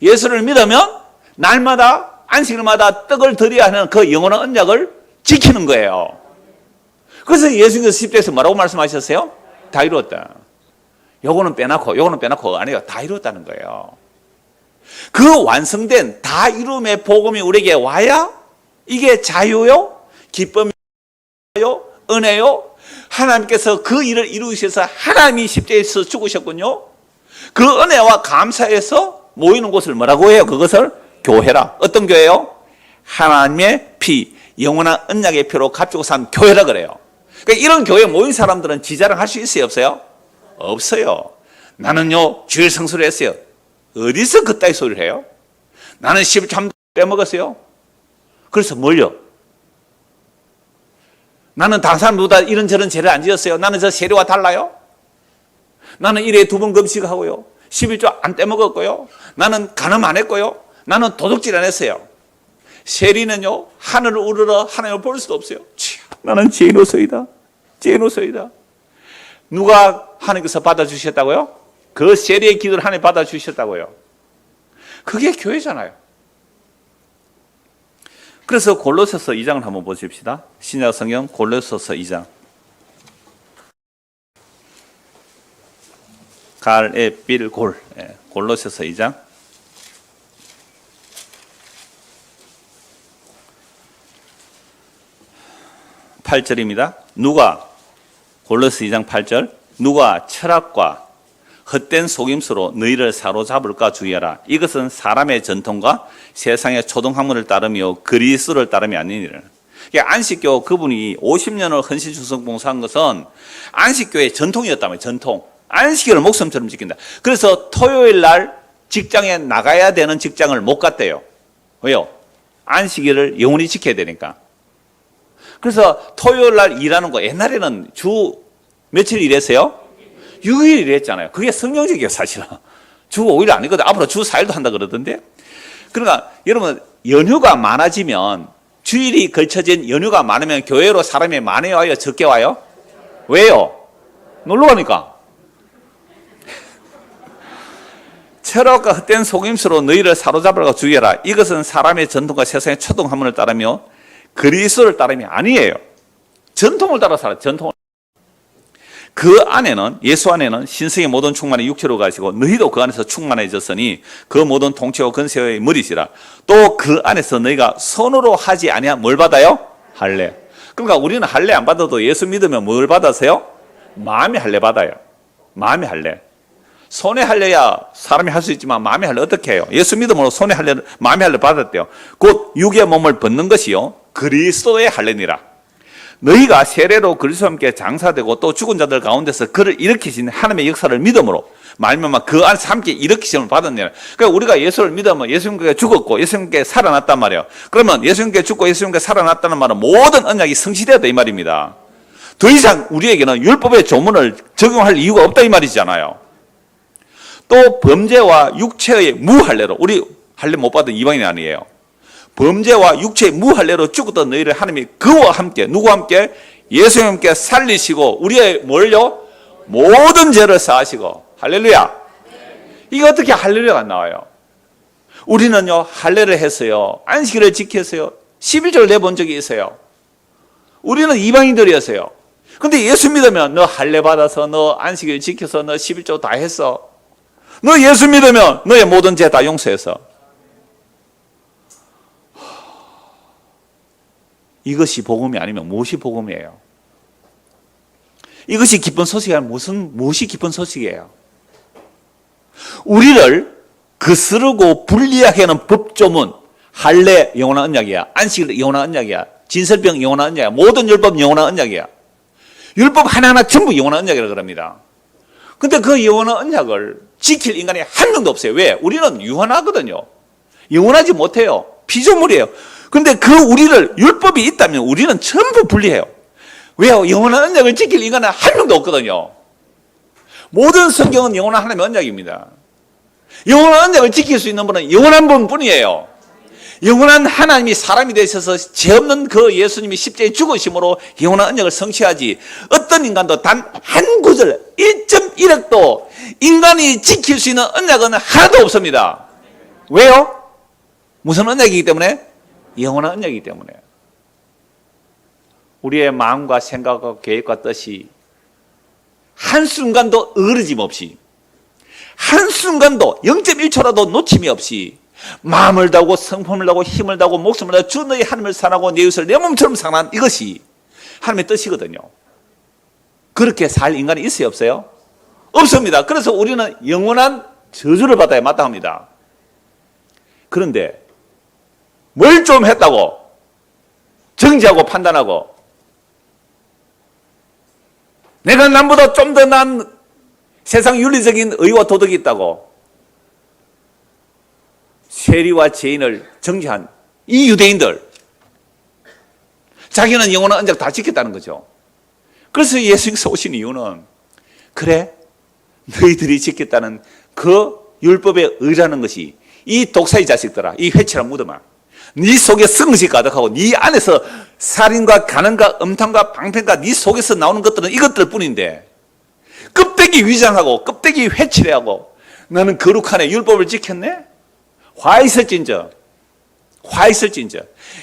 예수를 믿으면 날마다 안식일마다 떡을 드려야 하는 그 영원한 언약을 지키는 거예요. 그래서 예수님께서 십자가에서 뭐라고 말씀하셨어요? 다 이루었다. 요거는 빼놓고 아니에요. 다 이루었다는 거예요. 그 완성된 다 이룸의 복음이 우리에게 와야 이게 자유요, 기쁨이요, 은혜요. 하나님께서 그 일을 이루셔서 하나님이 십자가에서 죽으셨군요. 그 은혜와 감사해서 모이는 곳을 뭐라고 해요? 그것을 교회라. 어떤 교회요? 하나님의 피, 영원한 언약의 피로 값주고 산 교회라 그래요. 그러니까 이런 교회에 모인 사람들은 지자랑할 수 있어요? 없어요? 없어요. 나는요 주일 성수를 했어요. 어디서 그따위 소리를 해요? 나는 11조 빼먹었어요. 그래서 뭘요? 나는 다른 사람보다 이런저런 죄를 안 지었어요. 나는 저 세례와 달라요. 나는 1회에 2번 금식하고요. 11조 안 떼먹었고요. 나는 간음 안 했고요. 나는 도둑질 안 했어요. 세리는요 하늘을 우러러 하나님을 볼 수도 없어요. 나는 죄인으로서이다. 제노소이다. 누가 하나님께서 받아주셨다고요? 그 세례의 기도를 하나님 받아주셨다고요. 그게 교회잖아요. 그래서 골로새서 2장을 한번 보십시다. 신약 성경 골로새서 2장. 갈에 빌골, 골로새서 2장 8절입니다. 누가 골로새 2장 8절 누가 철학과 헛된 속임수로 너희를 사로잡을까 주의하라. 이것은 사람의 전통과 세상의 초등학문을 따르며 그리스도를 따름이 아니니라. 안식교 그분이 50년을 헌신충성봉사한 것은 안식교의 전통이었다며. 전통. 안식일을 목숨처럼 지킨다. 그래서 토요일 날 직장에 나가야 되는 직장을 못 갔대요. 왜요? 안식일을 영원히 지켜야 되니까. 그래서 토요일 날 일하는 거, 옛날에는 주 며칠 일했어요? 6일 일했잖아요. 그게 성경적이에요, 사실은. 주 5일 아니거든. 앞으로 주 4일도 한다 그러던데. 그러니까 여러분, 연휴가 많아지면, 주일이 걸쳐진 연휴가 많으면 교회로 사람이 많이 와요? 적게 와요? 왜요? 놀러 가니까. 철학과 헛된 속임수로 너희를 사로잡으라고 주의하라. 이것은 사람의 전통과 세상의 초등학문을 따르며 그리스도를 따름이 아니에요. 전통을 따라 살아. 전통을. 그 안에는, 예수 안에는 신성의 모든 충만이 육체로 가시고 너희도 그 안에서 충만해졌으니 그 모든 통치와 권세의 머리시라. 또 그 안에서 너희가 손으로 하지 아니한 뭘 받아요? 할례. 그러니까 우리는 할례 안 받아도 예수 믿으면 뭘 받으세요? 마음의 할례 받아요. 마음의 할례. 손에 할례야 사람이 할 수 있지만 마음의 할례 어떻게 해요? 예수 믿음으로 손에 할례, 마음의 할례 받았대요. 곧 육의 몸을 벗는 것이요 그리스도의 할례니라. 너희가 세례로 그리스도와 함께 장사되고 또 죽은 자들 가운데서 그를 일으키신 하나님의 역사를 믿음으로 말미암아 그 안에서 함께 일으키심을 받았느니라. 그러니까 우리가 예수를 믿으면 예수님께 죽었고 예수님께 살아났단 말이에요. 그러면 예수님께 죽고 예수님께 살아났다는 말은 모든 언약이 성취되었다 이 말입니다. 더 이상 우리에게는 율법의 조문을 적용할 이유가 없다 이 말이잖아요. 또 범죄와 육체의 무할례로, 우리 할례 못 받은 이방인이 아니에요. 범죄와 육체의 무할례로 죽었던 너희를 하나님이 그와 함께, 누구와 함께? 예수님과 함께 살리시고 우리의 뭘요? 모든 죄를 사하시고. 할렐루야. 이게 어떻게 할렐루야가 나와요? 우리는요 할례를 했어요. 안식일을 지켰어요. 11조를 내본 적이 있어요. 우리는 이방인들이었어요. 근데 예수 믿으면 너 할례 받아서 너 안식일 지켜서 너 11조 다 했어. 너 예수 믿으면 너의 모든 죄 다 용서해서. 이것이 복음이 아니면 무엇이 복음이에요? 이것이 기쁜 소식이 아니면 무엇이 기쁜 소식이에요? 우리를 거스르고 불리하게 하는 법조문, 할례 영원한 언약이야. 안식일 영원한 언약이야. 진설병 영원한 언약이야. 모든 율법 영원한 언약이야. 율법 하나하나 전부 영원한 언약이라고 그럽니다. 근데 그 영원한 언약을 지킬 인간이 한 명도 없어요. 왜? 우리는 유한하거든요. 영원하지 못해요. 피조물이에요. 근데 그 우리를, 율법이 있다면 우리는 전부 불리해요. 왜요? 영원한 언약을 지킬 인간은 한 명도 없거든요. 모든 성경은 영원한 하나님의 언약입니다. 영원한 언약을 지킬 수 있는 분은 영원한 분뿐이에요. 영원한 하나님이 사람이 되셔서 죄 없는 그 예수님이 십자가에 죽으심으로 영원한 언약을 성취하지, 어떤 인간도 단 한 구절 1.1억도 인간이 지킬 수 있는 언약은 하나도 없습니다. 왜요? 무슨 언약이기 때문에? 영원한 언약이기 때문에. 우리의 마음과 생각과 계획과 뜻이 한순간도 어그러짐 없이, 한순간도 0.1초라도 놓침이 없이 마음을 다하고 성품을 다하고 힘을 다하고 목숨을 다하고 주 너희 하나님을 사랑하고 내 이웃을 내 몸처럼 사랑하는 이것이 하나님의 뜻이거든요. 그렇게 살 인간이 있어요, 없어요? 없습니다. 그래서 우리는 영원한 저주를 받아야 마땅합니다. 그런데 뭘 좀 했다고 정지하고 판단하고 내가 남보다 좀 더 나은 세상 윤리적인 의와 도덕이 있다고 세리와 죄인을 정죄한 이 유대인들, 자기는 영원한 언약 다 지켰다는 거죠. 그래서 예수님께서 오신 이유는, 그래 너희들이 지켰다는 그 율법의 의라는 것이 이 독사의 자식들아, 이 회칠한 무덤아, 네 속에 성시 가득하고 네 안에서 살인과 간음과 음탕과 방패가 네 속에서 나오는 것들은 이것들 뿐인데 껍데기 위장하고 껍데기 회칠해하고 너는 거룩하네 율법을 지켰네? 화 있을진저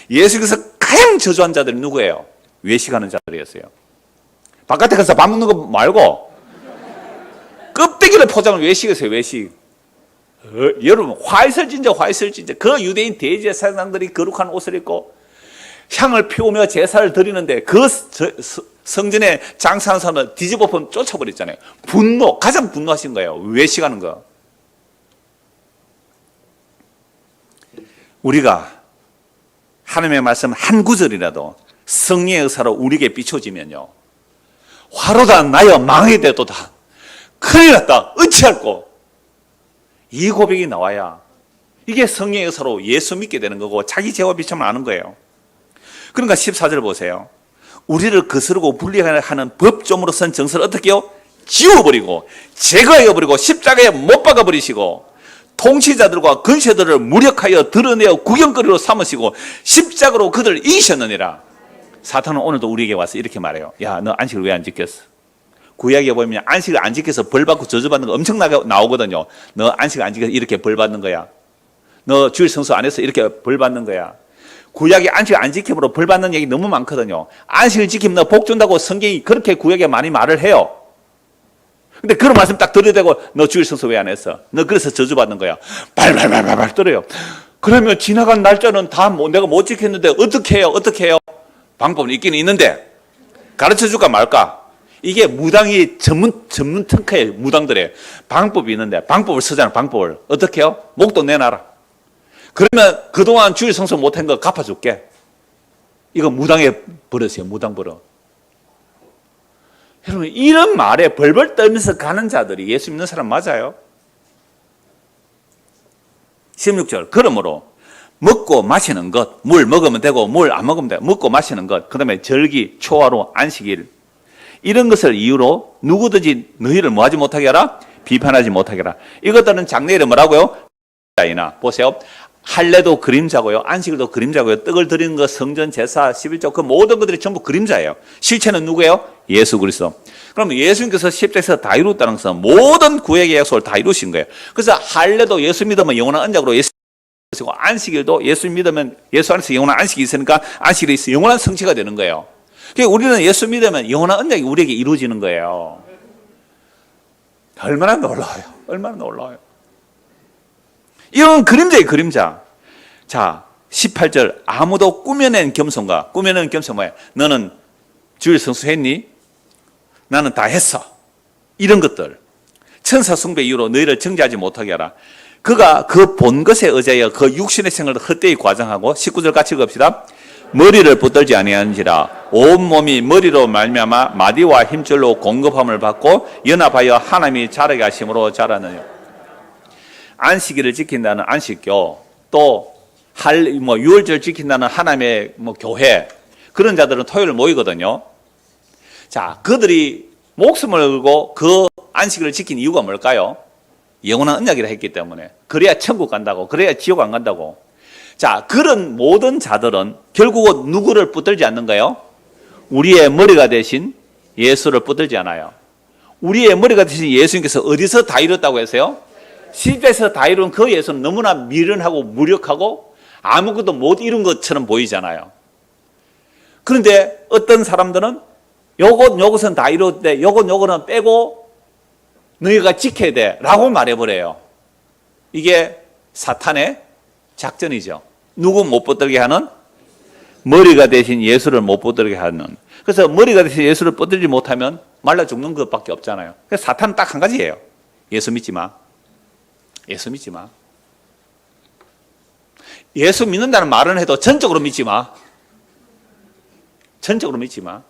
예수께서 가장 저주한 자들이 누구예요? 외식하는 자들이었어요. 바깥에 가서 밥 먹는 거 말고 껍데기를 포장을 외식했어요. 외식. 여러분 화 있을진저 그 유대인 대제사장들이 거룩한 옷을 입고 향을 피우며 제사를 드리는데 그 성전에 장사하는 사람을 뒤집어폰 쫓아버렸잖아요. 가장 분노하신 거예요. 외식하는 거. 우리가 하나님의 말씀 한 구절이라도 성령의 의사로 우리에게 비춰지면요, 화로다 나여 망하게 되도다, 큰일 났다 어찌할꼬, 이 고백이 나와야 이게 성령의 의사로 예수 믿게 되는 거고 자기 죄와 비참을 아는 거예요. 그러니까 14절 보세요. 우리를 거스르고 분리하는 법조무로선 정서를 어떻게 해요? 지워버리고 제거해버리고 십자가에 못 박아버리시고 통치자들과 근세들을 무력하여 드러내어 구경거리로 삼으시고 십자가로 그들을 이기셨느니라. 사탄은 오늘도 우리에게 와서 이렇게 말해요. 야, 너 안식을 왜 안 지켰어? 구약에 보면 안식을 안 지켜서 벌 받고 저주받는 거 엄청나게 나오거든요. 너 안식을 안 지켜서 이렇게 벌 받는 거야. 너 주일 성수 안 해서 이렇게 벌 받는 거야. 구약에 안식을 안 지킴으로 벌 받는 얘기 너무 많거든요. 안식을 지키면 너 복 준다고 성경이 그렇게 구약에 많이 말을 해요. 근데 그런 말씀 딱 들여대고 너 주일 성수 왜 안 했어? 너 그래서 저주받는 거야. 발발발발 떨어요. 그러면 지나간 날짜는 다 내가 못 지켰는데 어떻게 해요? 방법은 있긴 있는데 가르쳐 줄까 말까? 이게 무당이 전문 특허예요. 무당들의 방법이 있는데 방법을 쓰잖아. 방법을 어떻게 해요? 목돈 내놔라. 그러면 그동안 주일 성수 못한 거 갚아줄게. 이거 무당의 버릇이에요. 무당 버릇. 여러분 이런 말에 벌벌 떨면서 가는 자들이 예수 믿는 사람 맞아요? 16절 그러므로 먹고 마시는 것, 물 먹으면 되고 물 안 먹으면 돼. 먹고 마시는 것, 그 다음에 절기, 초하루, 안식일 이런 것을 이유로 누구든지 너희를 뭐하지 못하게 하라? 비판하지 못하게 하라. 이것들은 장래일에 뭐라고요? 보세요. 할례도 그림자고요. 안식일도 그림자고요. 떡을 드리는 것, 성전, 제사, 11조 그 모든 것들이 전부 그림자예요. 실체는 누구예요? 예수 그리스도. 그럼 예수님께서 십자가에서 다 이뤘다는 것은 모든 구약의 약속을 다 이루신 거예요. 그래서 할례도 예수 믿으면 영원한 언약으로 예수 믿으시고 안식일도 예수 믿으면 예수 안에서 영원한 안식이 있으니까 안식일이 있어 영원한 성취가 되는 거예요. 그러니까 우리는 예수 믿으면 영원한 언약이 우리에게 이루어지는 거예요. 얼마나 놀라워요. 얼마나 놀라워요. 이건 그림자예요. 그림자. 자 18절 아무도 꾸며낸 겸손과 꾸며낸 겸손 뭐야? 너는 주일 성수했니? 나는 다 했어. 이런 것들 천사 숭배 이후로 너희를 정죄하지 못하게 하라. 그가 그 본 것에 의지하여 그 육신의 생활을 헛되이 과장하고 19절 같이 읽읍시다. 머리를 붙들지 아니하는지라 온몸이 머리로 말미암아 마디와 힘줄로 공급함을 받고 연합하여 하나님이 자라게 하심으로 자라느냐. 안식일을 지킨다는 안식교, 또 유월절 지킨다는 하나님의 교회, 그런 자들은 토요일 모이거든요. 자, 그들이 목숨을 걸고 그 안식일을 지킨 이유가 뭘까요? 영원한 언약이라 했기 때문에. 그래야 천국 간다고, 그래야 지옥 안 간다고. 자, 그런 모든 자들은 결국은 누구를 붙들지 않는가요? 우리의 머리가 되신 예수를 붙들지 않아요. 우리의 머리가 되신 예수님께서 어디서 다 이뤘다고 했어요? 십자가에서 다 이룬 그 예수는 너무나 미련하고 무력하고 아무것도 못 이룬 것처럼 보이잖아요. 그런데 어떤 사람들은 요것은 다 이뤘대, 요거는 빼고 너희가 지켜야 돼 라고 말해버려요. 이게 사탄의 작전이죠. 누구 못 붙들게 하는? 머리가 대신 예수를 못 붙들게 하는. 그래서 머리가 대신 예수를 붙들지 못하면 말라 죽는 것밖에 없잖아요. 그래서 사탄은 딱 한 가지예요. 예수 믿지 마. 예수 믿지 마. 예수 믿는다는 말은 해도 전적으로 믿지 마. 전적으로 믿지 마.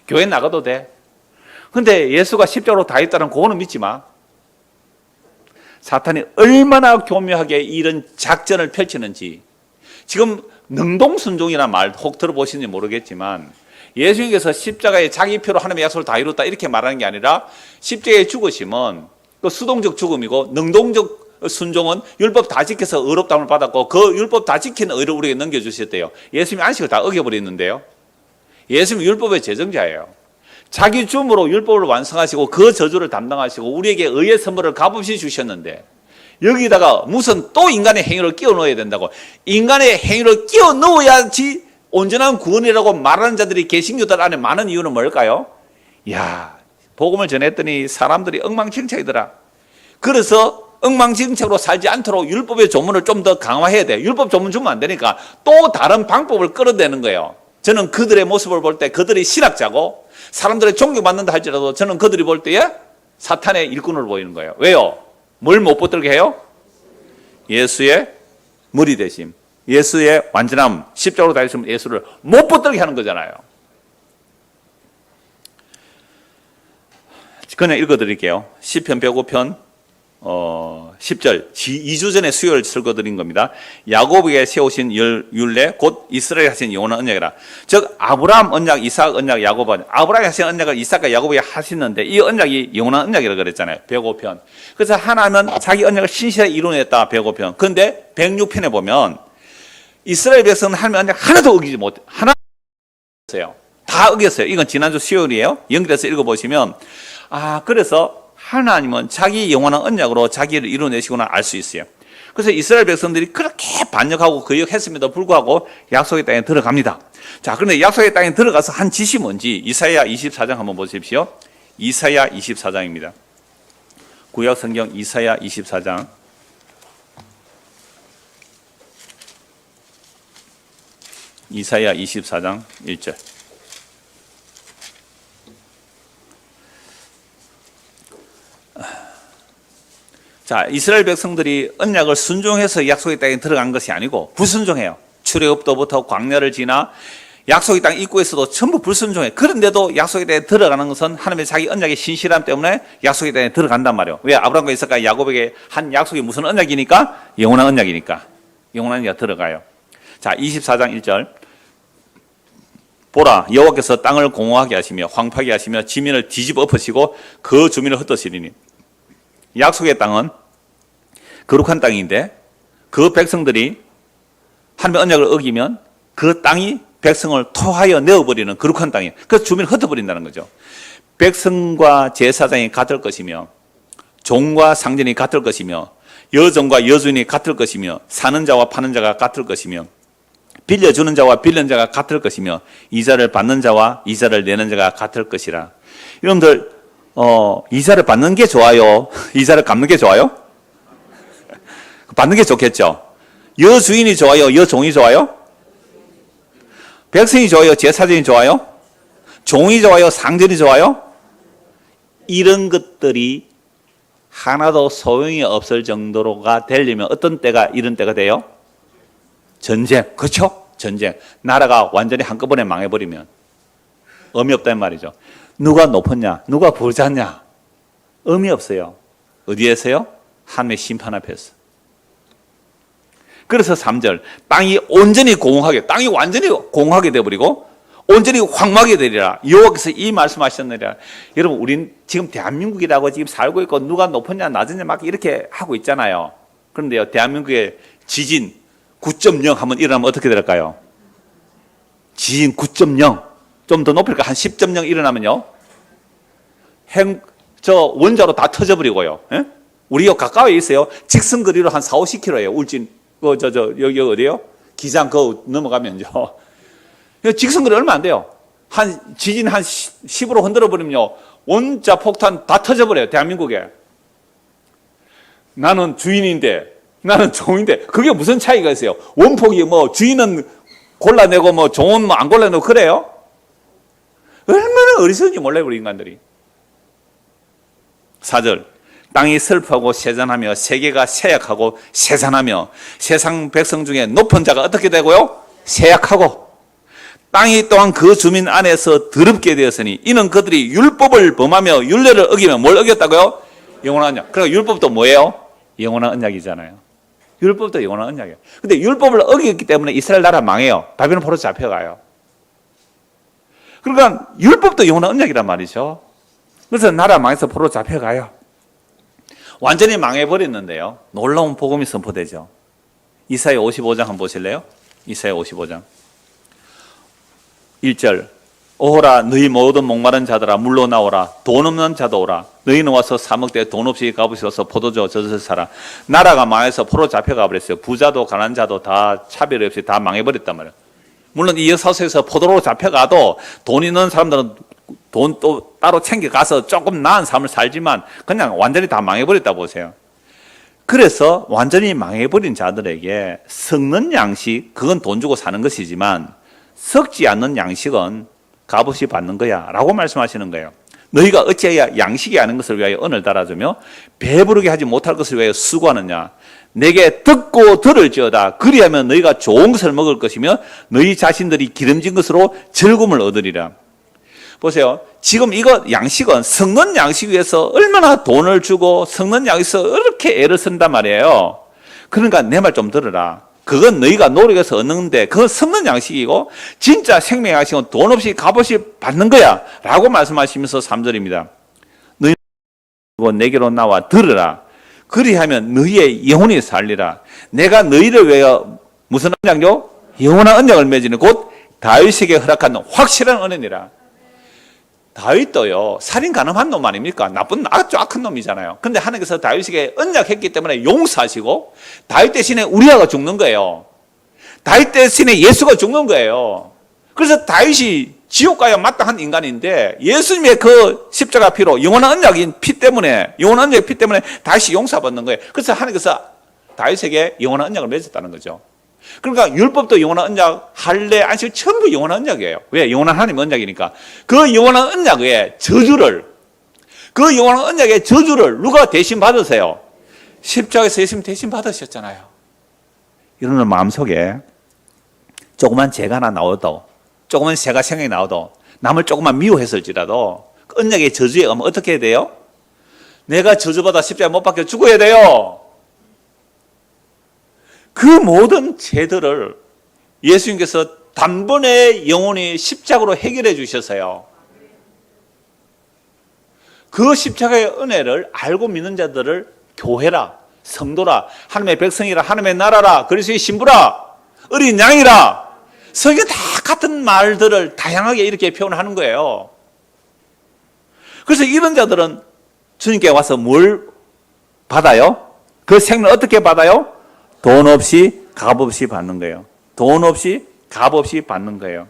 교회 나가도 돼. 근데 예수가 십자가로 다 했다는 그거는 믿지 마. 사탄이 얼마나 교묘하게 이런 작전을 펼치는지. 지금 능동순종이라는 말 혹 들어보시는지 모르겠지만 예수님께서 십자가에 자기 표로 하나님의 약속을 다 이뤘다 이렇게 말하는 게 아니라 십자가에 죽으심은 그 수동적 죽음이고 능동적 순종은 율법 다 지켜서 의롭다함을 받았고 그 율법 다 지킨 의를 우리에게 넘겨주셨대요. 예수님이 안식을 다 어겨버렸는데요. 예수님은 율법의 제정자예요. 자기 줌으로 율법을 완성하시고 그 저주를 담당하시고 우리에게 의의 선물을 값없이 주셨는데 여기다가 무슨 또 인간의 행위를 끼워 넣어야 된다고. 인간의 행위를 끼워 넣어야지 온전한 구원이라고 말하는 자들이 개신교들 안에 많은 이유는 뭘까요? 야, 복음을 전했더니 사람들이 엉망진창이더라. 그래서 엉망진창으로 살지 않도록 율법의 조문을 좀 더 강화해야 돼요. 율법 조문 주면 안 되니까 또 다른 방법을 끌어내는 거예요. 저는 그들의 모습을 볼 때 그들이 신학자고 사람들의 존경받는다 할지라도 저는 그들이 볼 때에 사탄의 일꾼으로 보이는 거예요. 왜요? 뭘 못 붙들게 해요? 예수의 무리 되심, 예수의 완전함, 십자가로 달리신 예수를 못 붙들게 하는 거잖아요. 그냥 읽어드릴게요. 시편 105편 10절 2주 전에 수요일 설거드린 겁니다. 야곱에게 세우신 율례 곧 이스라엘 하신 영원한 언약이라. 즉 아브라함 언약, 이삭 언약, 야곱 언약. 아브라함이 하신 언약을 이삭과 야곱에게 하시는데 이 언약이 영원한 언약이라고 그랬잖아요. 105편. 그래서 하나님은 자기 언약을 신실하게 이루어냈다. 105편. 그런데 106편에 보면 이스라엘 백성은 하나님의 언약 하나도 어기지 못해. 하나 어겼어요. 다 어겼어요. 이건 지난주 수요일이에요. 연결해서 읽어보시면 그래서 하나님은 자기 영원한 언약으로 자기를 이루어내시구나 알 수 있어요. 그래서 이스라엘 백성들이 그렇게 반역하고 거역했음에도 불구하고 약속의 땅에 들어갑니다. 자, 그런데 약속의 땅에 들어가서 한 짓이 뭔지 이사야 24장 한번 보십시오. 이사야 24장입니다. 구약 성경 이사야 24장. 이사야 24장 1절. 자, 이스라엘 백성들이 언약을 순종해서 약속의 땅에 들어간 것이 아니고 불순종해요. 출애굽도부터 광야를 지나 약속의 땅 입구에서도 전부 불순종해. 그런데도 약속의 땅에 들어가는 것은 하나님의 자기 언약의 신실함 때문에 약속의 땅에 들어간단 말이에요. 왜? 아브라함과 이삭과 야곱에게 한 약속이 무슨 언약이니까? 영원한 언약이니까. 영원한 언약 들어가요. 자, 24장 1절. 보라, 여호와께서 땅을 공허하게 하시며 황폐하게 하시며 지면을 뒤집어 엎으시고 그 주민을 흩으시리니. 약속의 땅은 거룩한 땅인데 그 백성들이 하나님의 언약을 어기면 그 땅이 백성을 토하여 내어버리는 거룩한 땅이에요. 그래서 주민을 흩어버린다는 거죠. 백성과 제사장이 같을 것이며 종과 상전이 같을 것이며 여종과 여주인이 같을 것이며 사는 자와 파는 자가 같을 것이며 빌려주는 자와 빌린 자가 같을 것이며 이자를 받는 자와 이자를 내는 자가 같을 것이라. 여러분들 이자를 받는 게 좋아요? 이자를 갚는 게 좋아요? 받는 게 좋겠죠? 여주인이 좋아요? 여종이 좋아요? 백성이 좋아요? 제사장이 좋아요? 종이 좋아요? 상전이 좋아요? 이런 것들이 하나도 소용이 없을 정도로가 되려면 어떤 때가 이런 때가 돼요? 전쟁. 그렇죠? 전쟁. 나라가 완전히 한꺼번에 망해버리면 의미 없다는 말이죠. 누가 높았냐? 누가 부자냐? 의미 없어요. 어디에서요? 하나님의 심판 앞에서. 그래서 3절. 땅이 온전히 공허하게, 땅이 완전히 공허하게 되어버리고 온전히 황무하게 되리라. 여호와께서 이 말씀하셨느니라. 여러분, 우린 지금 대한민국이라고 지금 살고 있고 누가 높았냐 낮았냐 막 이렇게 하고 있잖아요. 그런데요, 대한민국의 지진 9.0 한번 일어나면 어떻게 될까요? 지진 9.0. 좀 더 높일까? 한 10.0 일어나면요. 원자로 다 터져버리고요. 예? 우리 요 가까이에 있어요. 직선거리로 한 4, 50km예요. 울진, 여기 어디요? 기장 넘어가면요. 직선거리 얼마 안 돼요. 지진 한 10으로 흔들어버리면요. 원자 폭탄 다 터져버려요. 대한민국에. 나는 주인인데, 나는 종인데, 그게 무슨 차이가 있어요? 원폭이 주인은 골라내고 종은 안 골라내고 그래요? 얼마나 어리석은지 몰라요, 우리 인간들이. 4절. 땅이 슬퍼하고 세잔하며 세계가 쇠약하고 세잔하며 세상 백성 중에 높은 자가 어떻게 되고요? 쇠약하고 땅이 또한 그 주민 안에서 더럽게 되었으니 이는 그들이 율법을 범하며 율례를 어기며 뭘 어겼다고요? 영원한 언약. 그러니까 율법도 뭐예요? 영원한 언약이잖아요. 율법도 영원한 언약이에요. 근데 율법을 어겼기 때문에 이스라엘 나라 망해요. 바벨론 포로 잡혀가요. 그러니까 율법도 영원한 언약이란 말이죠. 그래서 나라 망해서 포로 잡혀가요. 완전히 망해버렸는데요. 놀라운 복음이 선포되죠. 이사야 55장 한번 보실래요? 이사야 55장 1절 오호라 너희 모든 목마른 자들아 물러 나오라 돈 없는 자도 오라 너희는 와서 사 먹되 돈 없이 값없이 와서 포도주 젖어서 사라. 나라가 망해서 포로 잡혀가 버렸어요. 부자도 가난한 자도 다 차별 없이 다 망해버렸단 말이에요. 물론 이 역사 속에서 포도로 잡혀가도 돈 있는 사람들은 돈 또 따로 챙겨가서 조금 나은 삶을 살지만 그냥 완전히 다 망해버렸다 보세요. 그래서 완전히 망해버린 자들에게 썩는 양식, 그건 돈 주고 사는 것이지만 썩지 않는 양식은 값없이 받는 거야 라고 말씀하시는 거예요. 너희가 어찌하여 양식이 아닌 것을 위하여 언을 달아주며 배부르게 하지 못할 것을 위하여 수고하느냐. 내게 듣고 들을지어다. 그리하면 너희가 좋은 것을 먹을 것이며 너희 자신들이 기름진 것으로 즐거움을 얻으리라. 보세요. 지금 이거 양식은 썩는 양식 위해서 얼마나 돈을 주고 썩는 양식에서 이렇게 애를 쓴단 말이에요. 그러니까 내 말 좀 들으라. 그건 너희가 노력해서 얻는데 그건 썩는 양식이고 진짜 생명 양식은 돈 없이 값없이 받는 거야 라고 말씀하시면서 3절입니다. 너희는 내게로 나와 들으라. 그리하면 너희의 영혼이 살리라. 내가 너희를 위하여 무슨 언약요? 영원한 언약을 맺으니 곧 다윗에게 허락한 확실한 언약이라. 다윗도요 살인 가늠한 놈 아닙니까? 나쁜 아주 악한 놈이잖아요. 근데 하나님께서 다윗에게 언약했기 때문에 용서하시고 다윗 대신에 우리아가 죽는 거예요. 다윗 대신에 예수가 죽는 거예요. 그래서 다윗이 지옥 가야 마땅한 인간인데 예수님의 그 십자가 피로 영원한 언약인 피 때문에 영원한 언약의 피 때문에 다윗이 용서받는 거예요. 그래서 하나님께서 다윗에게 영원한 언약을 맺었다는 거죠. 그러니까 율법도 영원한 언약, 할례, 안식 전부 영원한 언약이에요. 왜? 영원한 하나님 언약이니까. 그 영원한 언약의 저주를, 그 영원한 언약의 저주를 누가 대신 받으세요? 십자가에서 예수님 대신 받으셨잖아요. 이러는 마음속에 조그만 죄가 하나 나와도, 조그만 죄가 생각이 나와도, 남을 조금만 미워했을지라도 그 언약의 저주에 오면 어떻게 해야 돼요? 내가 저주받아 십자가에 못 박혀 죽어야 돼요. 그 모든 죄들을 예수님께서 단번에 영원히 십자가로 해결해 주셨어요. 그 십자가의 은혜를 알고 믿는 자들을 교회라, 성도라, 하나님의 백성이라, 하나님의 나라라, 그리스도의 신부라, 어린 양이라, 성경에 다 같은 말들을 다양하게 이렇게 표현하는 거예요. 그래서 이런 자들은 주님께 와서 뭘 받아요? 그 생명을 어떻게 받아요? 돈 없이 값 없이 받는 거예요. 돈 없이 값 없이 받는 거예요.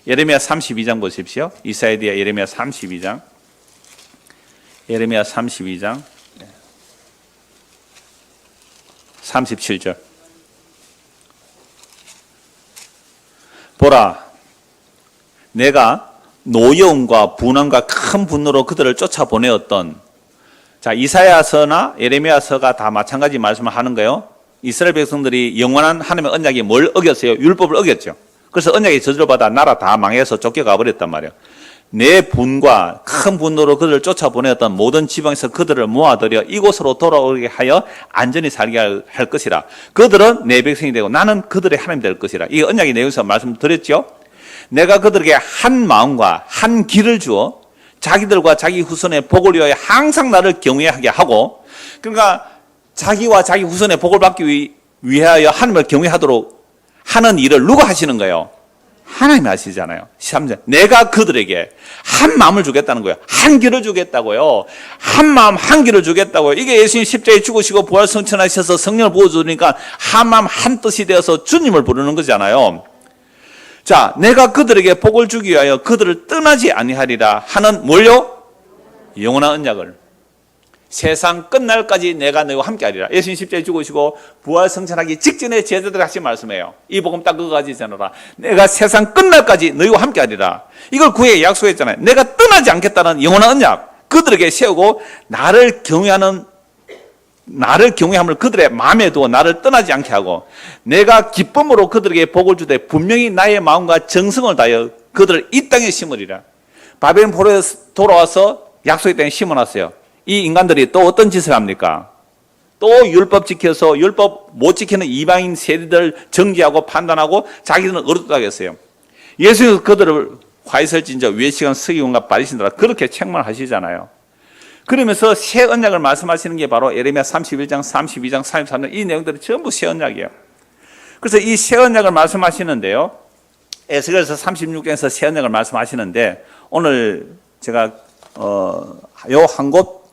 예레미야 32장 보십시오. 이사야 뒤에 예레미야 32장. 예레미야 32장 37절. 보라, 내가 노여움과 분함과 큰 분노로 그들을 쫓아보내었던. 자, 이사야서나 예레미야서가 다 마찬가지 말씀을 하는 거예요. 이스라엘 백성들이 영원한 하나님의 언약이 뭘 어겼어요? 율법을 어겼죠. 그래서 언약의 저주를 받아 나라 다 망해서 쫓겨가 버렸단 말이에요. 내 분과 큰 분노로 그들을 쫓아보내었던 모든 지방에서 그들을 모아들여 이곳으로 돌아오게 하여 안전히 살게 할 것이라. 그들은 내 백성이 되고 나는 그들의 하나님 될 것이라. 이 언약의 내용에서 말씀드렸죠. 내가 그들에게 한 마음과 한 길을 주어 자기들과 자기 후손의 복을 위하여 항상 나를 경외하게 하고, 그러니까 자기와 자기 후손의 복을 받기 위하여 하나님을 경외하도록 하는 일을 누가 하시는 거예요? 하나님이 하시잖아요. 13절. 내가 그들에게 한 마음을 주겠다는 거예요. 한 길을 주겠다고요. 한 마음 한 길을 주겠다고요. 이게 예수님 십자가에 죽으시고 부활 성천하셔서 성령을 부어주니까 한 마음 한 뜻이 되어서 주님을 부르는 거잖아요. 자, 내가 그들에게 복을 주기 위하여 그들을 떠나지 아니하리라 하는 뭘요? 영원한 언약을. 세상 끝날까지 내가 너희와 함께하리라. 예수님 십자가에 죽으시고 부활 성천하기 직전에 제자들 하신 말씀이에요. 이 복음 딱 그거 가지지 않아라. 내가 세상 끝날까지 너희와 함께하리라. 이걸 구에 약속했잖아요. 내가 떠나지 않겠다는 영원한 언약 그들에게 세우고 나를 경외함을 그들의 마음에 두어 나를 떠나지 않게 하고, 내가 기쁨으로 그들에게 복을 주되 분명히 나의 마음과 정성을 다하여 그들을 이 땅에 심으리라. 바벨론 포로에서 돌아와서 약속의 땅에 심어놨어요. 이 인간들이 또 어떤 짓을 합니까? 또 율법 지켜서 율법 못 지키는 이방인 세대들 정죄하고 판단하고 자기들은 어긋하겠어요. 예수님께서 그들을 화이설진저 위에 시간 서기관과 바리새인들아 그렇게 책망하시잖아요. 그러면서 새 언약을 말씀하시는 게 바로 예레미야 31장, 32장, 33장 이 내용들이 전부 새 언약이에요. 그래서 이 새 언약을 말씀하시는데요. 에스겔서 36장에서 새 언약을 말씀하시는데 오늘 제가 요 한 곳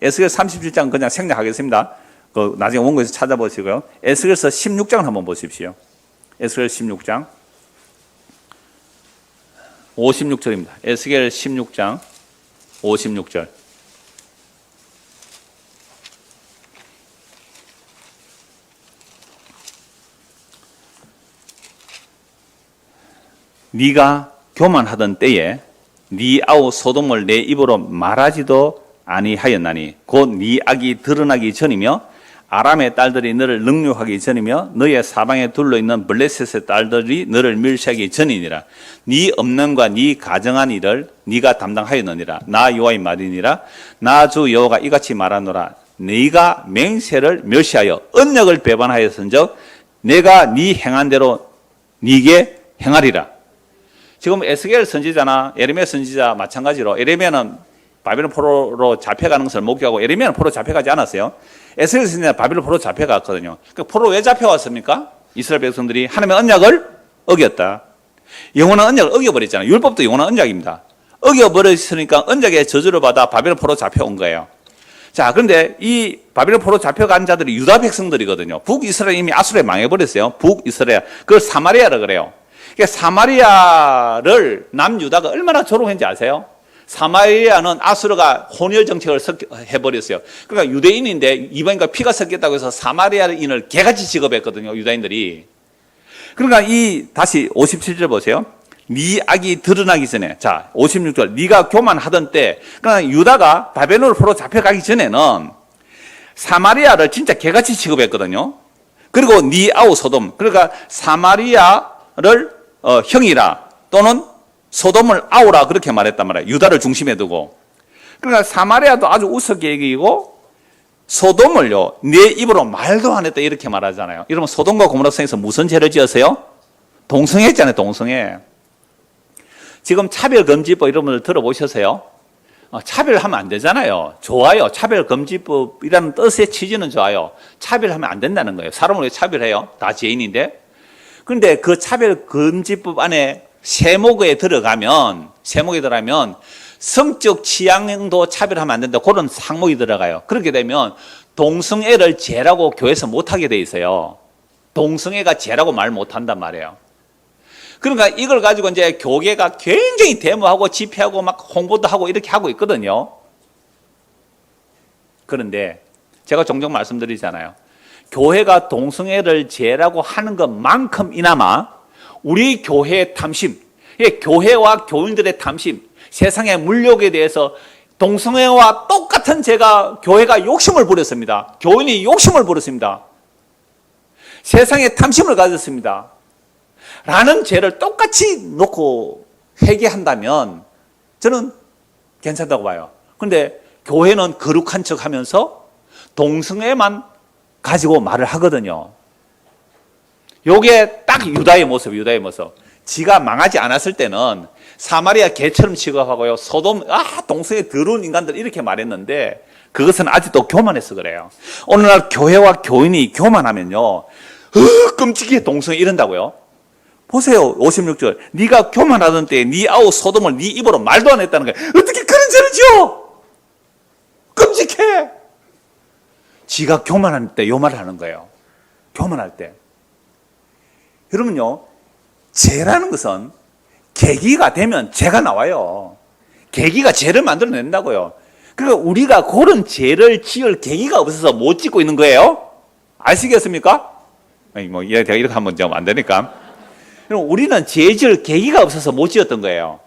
에스겔 37장 그냥 생략하겠습니다. 그 나중에 원고에서 찾아보시고요. 에스겔서 16장을 한번 보십시오. 에스겔 16장 56절입니다. 에스겔 16장 56절. 네가 교만하던 때에 네 아우 소돔을 내 입으로 말하지도 아니하였나니 곧 네 악이 드러나기 전이며 아람의 딸들이 너를 능욕하기 전이며 너의 사방에 둘러있는 블레셋의 딸들이 너를 멸시하기 전이니라. 네 없는과 네 가정한 일을 네가 담당하였느니라. 나 여호와의 말이니라. 나 주 여호와가 이같이 말하노라. 네가 맹세를 멸시하여 언약을 배반하였은즉 내가 네 행한 대로 네게 행하리라. 지금 에스겔 선지자나 예레미야 선지자 마찬가지로 에레미야는 바벨론 포로로 잡혀가는 것을 목격하고 예레미야는 포로 잡혀가지 않았어요. 에스겔 선지자 바벨론 포로 잡혀갔거든요. 그 포로 왜 잡혀왔습니까? 이스라엘 백성들이 하나님의 언약을 어겼다. 영원한 언약을 어겨버렸잖아요. 율법도 영원한 언약입니다. 어겨버렸으니까 언약의 저주를 받아 바벨론 포로 잡혀온 거예요. 자, 그런데 이 바벨론 포로 잡혀간 자들이 유다 백성들이거든요. 북이스라엘 이미 아수르에 망해버렸어요. 북이스라엘. 그걸 사마리아라 그래요. 그러니까 사마리아를 남유다가 얼마나 조롱했는지 아세요? 사마리아는 아수르가 혼혈 정책을 해버렸어요. 그러니까 유대인인데 이방인과 피가 섞였다고 해서 사마리아인을 개같이 취급했거든요. 유다인들이. 그러니까 다시 57절 보세요. 네 악이 드러나기 전에, 자 56절 네가 교만하던 때, 그러니까 유다가 바벨론으로 포로 잡혀가기 전에는 사마리아를 진짜 개같이 취급했거든요. 그리고 네 아우 소돔, 그러니까 사마리아를 형이라 또는 소돔을 아우라 그렇게 말했단 말이에요. 유다를 중심에 두고. 그러니까 사마리아도 아주 우습게 얘기고 소돔을요 내 입으로 말도 안 했다 이렇게 말하잖아요. 여러분 소돔과 고모라 성에서 무슨 죄를 지었어요? 동성애했잖아요. 동성애. 지금 차별금지법 이런 분들 들어보셨어요? 차별하면 안 되잖아요. 좋아요. 차별금지법이라는 뜻의 취지는 좋아요. 차별하면 안 된다는 거예요. 사람을 왜 차별해요? 다 죄인인데. 그런데 그 차별금지법 안에 세목에 들어가면 성적 취향도 차별하면 안 된다. 그런 항목이 들어가요. 그렇게 되면 동성애를 죄라고 교회에서 못하게 돼 있어요. 동성애가 죄라고 말 못한단 말이에요. 그러니까 이걸 가지고 이제 교계가 굉장히 데모하고 집회하고 막 홍보도 하고 이렇게 하고 있거든요. 그런데 제가 종종 말씀드리잖아요. 교회가 동성애를 죄라고 하는 것만큼이나마 우리 교회의 탐심, 교회와 교인들의 탐심, 세상의 물욕에 대해서 동성애와 똑같은 죄가 교회가 욕심을 부렸습니다. 교인이 욕심을 부렸습니다. 세상에 탐심을 가졌습니다. 라는 죄를 똑같이 놓고 회개한다면 저는 괜찮다고 봐요. 그런데 교회는 거룩한 척 하면서 동성애만 가지고 말을 하거든요. 요게 딱 유다의 모습. 지가 망하지 않았을 때는 사마리아 개처럼 취급하고요. 소돔, 동성애 더러운 인간들 이렇게 말했는데 그것은 아직도 교만해서 그래요. 오늘날 교회와 교인이 교만하면요. 끔찍해 동성애 이런다고요. 보세요. 56절. 네가 교만하던 때에 네 아우 소돔을 네 입으로 말도 안 했다는 거예요. 어떻게 그런 죄를 지어? 끔찍해. 지가 교만할 때 요 말을 하는 거예요. 교만할 때. 여러분요. 죄라는 것은 계기가 되면 죄가 나와요. 계기가 죄를 만들어낸다고요. 그러니까 우리가 그런 죄를 지을 계기가 없어서 못 짓고 있는 거예요. 아시겠습니까? 제가 이렇게 하면 좀 안 되니까. 그럼 우리는 죄 지을 계기가 없어서 못 지었던 거예요.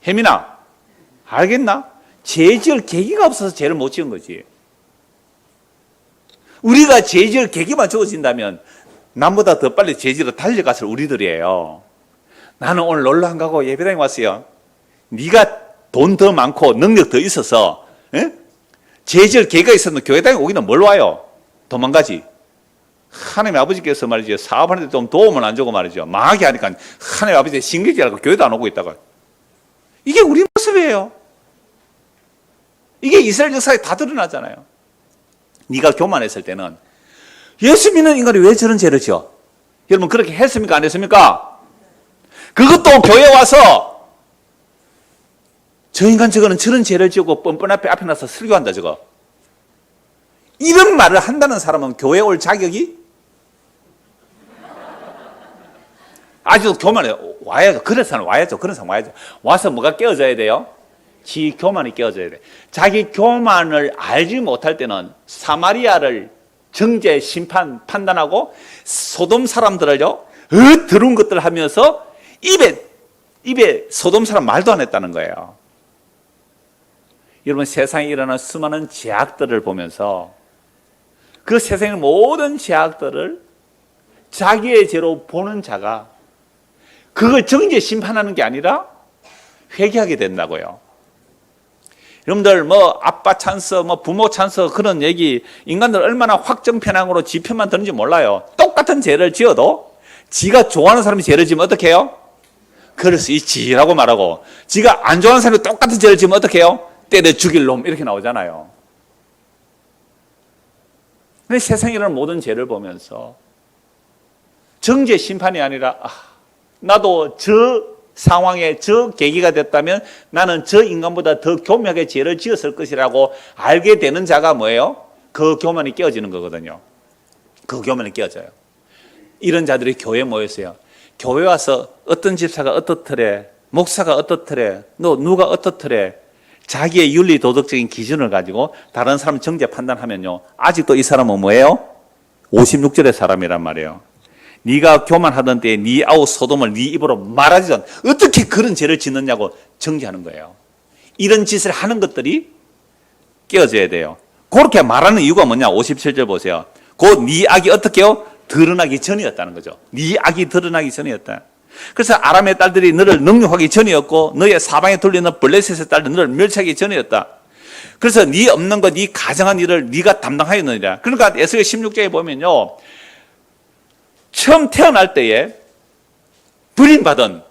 혜민아, 알겠나? 죄 지을 계기가 없어서 죄를 못 지은 거지. 우리가 죄 지을 계기만 주어진다면 남보다 더 빨리 죄 지으러 달려갔을 우리들이에요. 나는 오늘 놀러 안 가고 예배당에 왔어요. 네가 돈 더 많고 능력 더 있어서 죄 지을 계기가 있었는데 교회당에 오기는 뭘 와요? 도망가지. 하나님 아버지께서 말이죠. 사업하는데 좀 도움을 안 주고 말이죠. 망하게 하니까 하나님 아버지 신경질하고 교회도 안 오고 있다가. 이게 우리 모습이에요. 이게 이스라엘 역사에 다 드러나잖아요. 네가 교만했을 때는 예수 믿는 인간이 왜 저런 죄를 지어? 여러분 그렇게 했습니까? 안 했습니까? 그것도 교회 와서 저 인간 저거는 저런 죄를 지고 뻔뻔 앞에 나서 설교한다 저거. 이런 말을 한다는 사람은 교회 올 자격이 아직도 교만해요. 와야죠. 그런 사람 와야죠. 그런 사람 와야죠. 와서 뭐가 깨어져야 돼요? 지 교만이 깨어져야 돼. 자기 교만을 알지 못할 때는 사마리아를 정죄, 심판, 판단하고 소돔 사람들을요, 더러운 것들 하면서 입에 소돔 사람 말도 안 했다는 거예요. 여러분 세상에 일어나는 수많은 죄악들을 보면서 그 세상의 모든 죄악들을 자기의 죄로 보는 자가 그걸 정죄 심판하는 게 아니라 회개하게 된다고요. 여러분들 뭐 아빠 찬스, 뭐 부모 찬스 그런 얘기 인간들 얼마나 확정편향으로 지 편만 드는지 몰라요. 똑같은 죄를 지어도 지가 좋아하는 사람이 죄를 지으면 어떻게 해요? 그럴 수 있지라고 말하고 지가 안 좋아하는 사람이 똑같은 죄를 지으면 어떻게 해요? 때려 죽일 놈 이렇게 나오잖아요. 근데 세상에 일어나는 모든 죄를 보면서 정죄 심판이 아니라 나도 저 상황에 저 계기가 됐다면 나는 저 인간보다 더 교묘하게 죄를 지었을 것이라고 알게 되는 자가 뭐예요? 그 교만이 깨어지는 거거든요. 그 교만이 깨어져요. 이런 자들이 교회에 모였어요. 교회 와서 어떤 집사가 어떻더래, 목사가 어떻더래, 누가 어떻더래, 자기의 윤리 도덕적인 기준을 가지고 다른 사람 정죄 판단하면요, 아직도 이 사람은 뭐예요? 56절의 사람이란 말이에요. 네가 교만하던 때에 네 아우 소돔을 네 입으로 말하지 않 어떻게 그런 죄를 짓느냐고 정죄하는 거예요. 이런 짓을 하는 것들이 깨어져야 돼요. 그렇게 말하는 이유가 뭐냐? 57절 보세요. 곧 네 악이 어떻게요? 드러나기 전이었다는 거죠. 네 악이 드러나기 전이었다. 그래서 아람의 딸들이 너를 능욕하기 전이었고 너의 사방에 돌리는 블레셋의 딸들 너를 멸치하기 전이었다. 그래서 네 없는 것, 네 가정한 일을 네가 담당하였느니라. 그러니까 에스겔 16장에 보면요, 처음 태어날 때에 버림받은,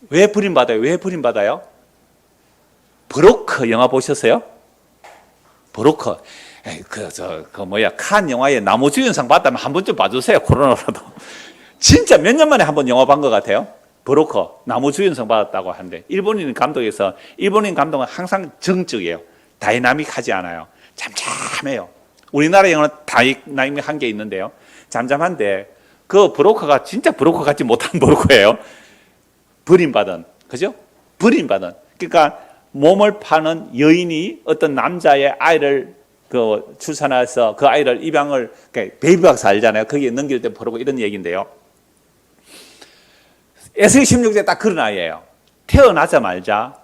왜 버림받아요? 왜 버림받아요? 브로커 영화 보셨어요? 브로커. 칸 영화에 나무주연상 봤다면 한 번쯤 봐주세요. 코로나라도. 진짜 몇 년 만에 한 번 영화 본 것 같아요. 브로커, 나무주연상 받았다고 하는데, 일본인 감독에서, 일본인 감독은 항상 정적이에요. 다이나믹하지 않아요. 잠잠해요. 우리나라 영화는 다이나믹한 게 있는데요. 잠잠한데, 그 브로커가 진짜 브로커 같지 못한 브로커예요. 버림받은, 그죠? 버림받은. 그러니까 몸을 파는 여인이 어떤 남자의 아이를 출산해서 그 아이를 입양을, 그러니까 베이비박스 알잖아요. 거기에 넘길 때 보고 이런 얘기인데요. 에스겔 16장에 딱 그런 아이예요. 태어나자마자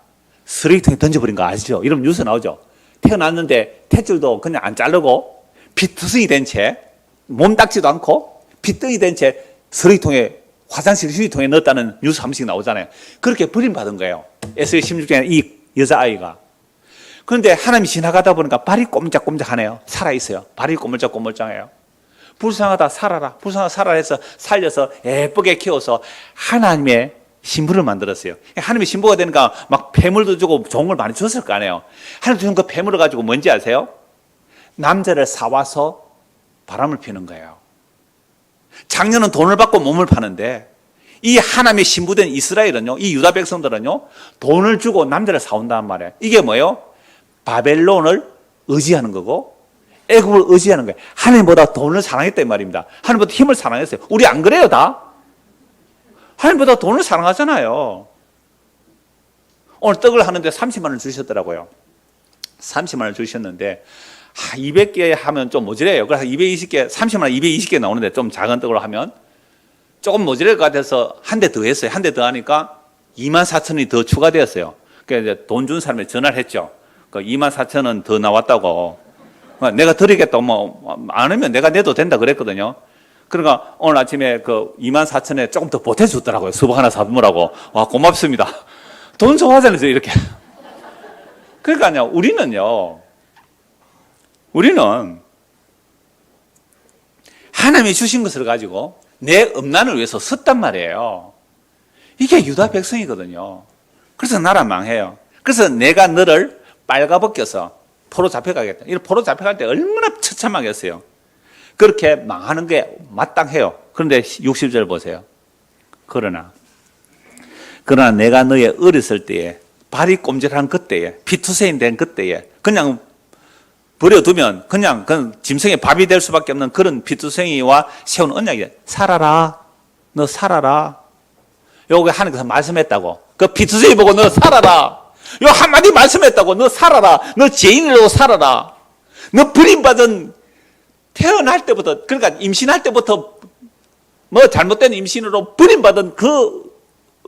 쓰레기통에 던져버린 거 아시죠? 이런 뉴스 나오죠. 태어났는데 탯줄도 그냥 안 자르고 피투성이 된 채, 몸 닦지도 않고 핏덩이 된 채 쓰레기통에, 화장실 휴지통에 넣었다는 뉴스 한 번씩 나오잖아요. 그렇게 버림받은 거예요. 에스겔 16장에 이 여자아이가. 그런데 하나님이 지나가다 보니까 발이 꼼짝꼼짝하네요. 살아있어요. 발이 꼬물짝꼬물짝해요. 불쌍하다 살아라, 불쌍하다 살아라 해서 살려서 예쁘게 키워서 하나님의 신부를 만들었어요. 하나님의 신부가 되니까 막 폐물도 주고 좋은 걸 많이 줬을 거 아니에요. 하나님 주는 그 폐물을 가지고 뭔지 아세요? 남자를 사와서 바람을 피는 거예요. 장녀는 돈을 받고 몸을 파는데 이 하나님의 신부된 이스라엘은요, 이 유다 백성들은요, 돈을 주고 남자를 사온다는 말이에요. 이게 뭐예요? 바벨론을 의지하는 거고 애굽을 의지하는 거예요. 하나님보다 돈을 사랑했단 말입니다. 하나님보다 힘을 사랑했어요. 우리 안 그래요, 다? 하나님보다 돈을 사랑하잖아요. 오늘 떡을 하는데 30만 원 주셨더라고요. 30만 원 주셨는데 200개 하면 좀 모자래요. 그래서 220개, 30만 원 220개 나오는데 좀 작은 떡으로 하면 조금 모자랄 것 같아서 한 대 더 했어요. 한 대 더 하니까 24,000원이 더 추가되었어요. 그래서 이제 돈 준 사람이 전화를 했죠. 그 24,000원 더 나왔다고. 내가 드리겠다. 안 하면 내가 내도 된다 그랬거든요. 그러니까 오늘 아침에 그 24,000원에 조금 더 보태줬더라고요. 수박 하나 사두라고. 와, 고맙습니다. 돈 좋아하잖아요, 이렇게. 그러니까요, 우리는 하나님이 주신 것을 가지고 내 음란을 위해서 썼단 말이에요. 이게 유다 백성이거든요. 그래서 나라 망해요. 그래서 내가 너를 빨가벗겨서 포로 잡혀가겠다. 이런 포로 잡혀갈 때 얼마나 처참하겠어요. 그렇게 망하는 게 마땅해요. 그런데 60절 보세요. 그러나 내가 너의 어렸을 때에 발이 꼼질한 그때에 피투세인 된 그때에 그냥 버려두면 그냥 짐승의 밥이 될 수밖에 없는 그런 피투성이와 세운 언약이 살아라. 너 살아라. 요거 하나님께서 말씀했다고. 그 피투성이 보고 너 살아라. 요 한마디 말씀했다고. 너 살아라. 너 죄인으로 살아라. 너 버림받은 태어날 때부터 그러니까 임신할 때부터 뭐 잘못된 임신으로 버림받은 그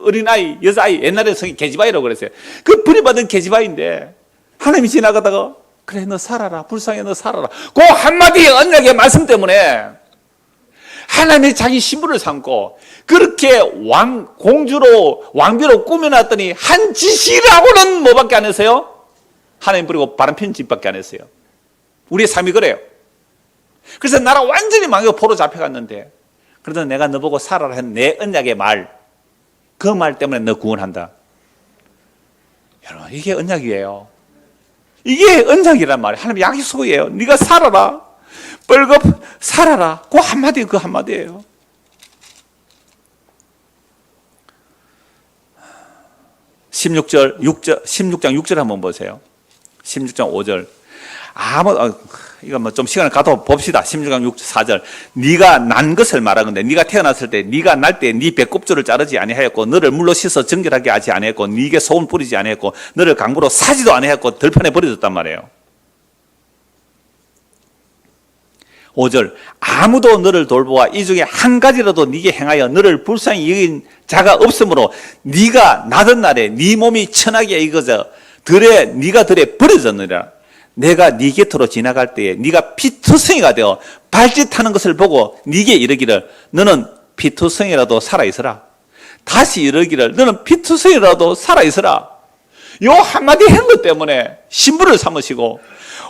어린아이, 여자아이, 옛날에 성이 계집아이라고 그랬어요. 그 버림받은 계집아이인데 하나님이 지나가다가 그래 너 살아라. 불쌍해 너 살아라. 그 한마디 언약의 말씀 때문에 하나님이 자기 신부를 삼고 그렇게 공주로 왕비로 꾸며놨더니 한 짓이라고는 뭐밖에 안 했어요? 하나님 버리고 바람피는 짓밖에 안 했어요. 우리의 삶이 그래요. 그래서 나라 완전히 망하고 포로 잡혀갔는데 그래도 내가 너보고 살아라 한 내 언약의 말, 그 말 때문에 너 구원한다. 여러분 이게 언약이에요. 이게 언약이란 말이에요. 하나님 약속이에요. 네가 살아라. 뻘겋 살아라. 그 한마디예요. 16장 6절 한번 보세요. 16장 5절. 이거 뭐 좀 시간을 가도 봅시다. 16장 4절. 네가 난 것을 말하건대 네가 태어났을 때 네가 날 때 네 배꼽줄을 자르지 아니하였고 너를 물로 씻어 정결하게 하지 아니하였고 네게 소금 뿌리지 아니하였고 너를 강부로 사지도 아니하였고 들판에 버려졌단 말이에요. 5절. 아무도 너를 돌보아 이 중에 한 가지라도 네게 행하여 너를 불쌍히 여긴 자가 없으므로 네가 나던 날에 네 몸이 천하게 익어져 네가 들에 버려졌느니라. 내가 네 곁으로 지나갈 때에 네가 피투성이가 되어 발짓하는 것을 보고 네게 이르기를 너는 피투성이라도 살아있으라. 다시 이르기를 너는 피투성이라도 살아있으라. 요 한마디 한 것 때문에 신부를 삼으시고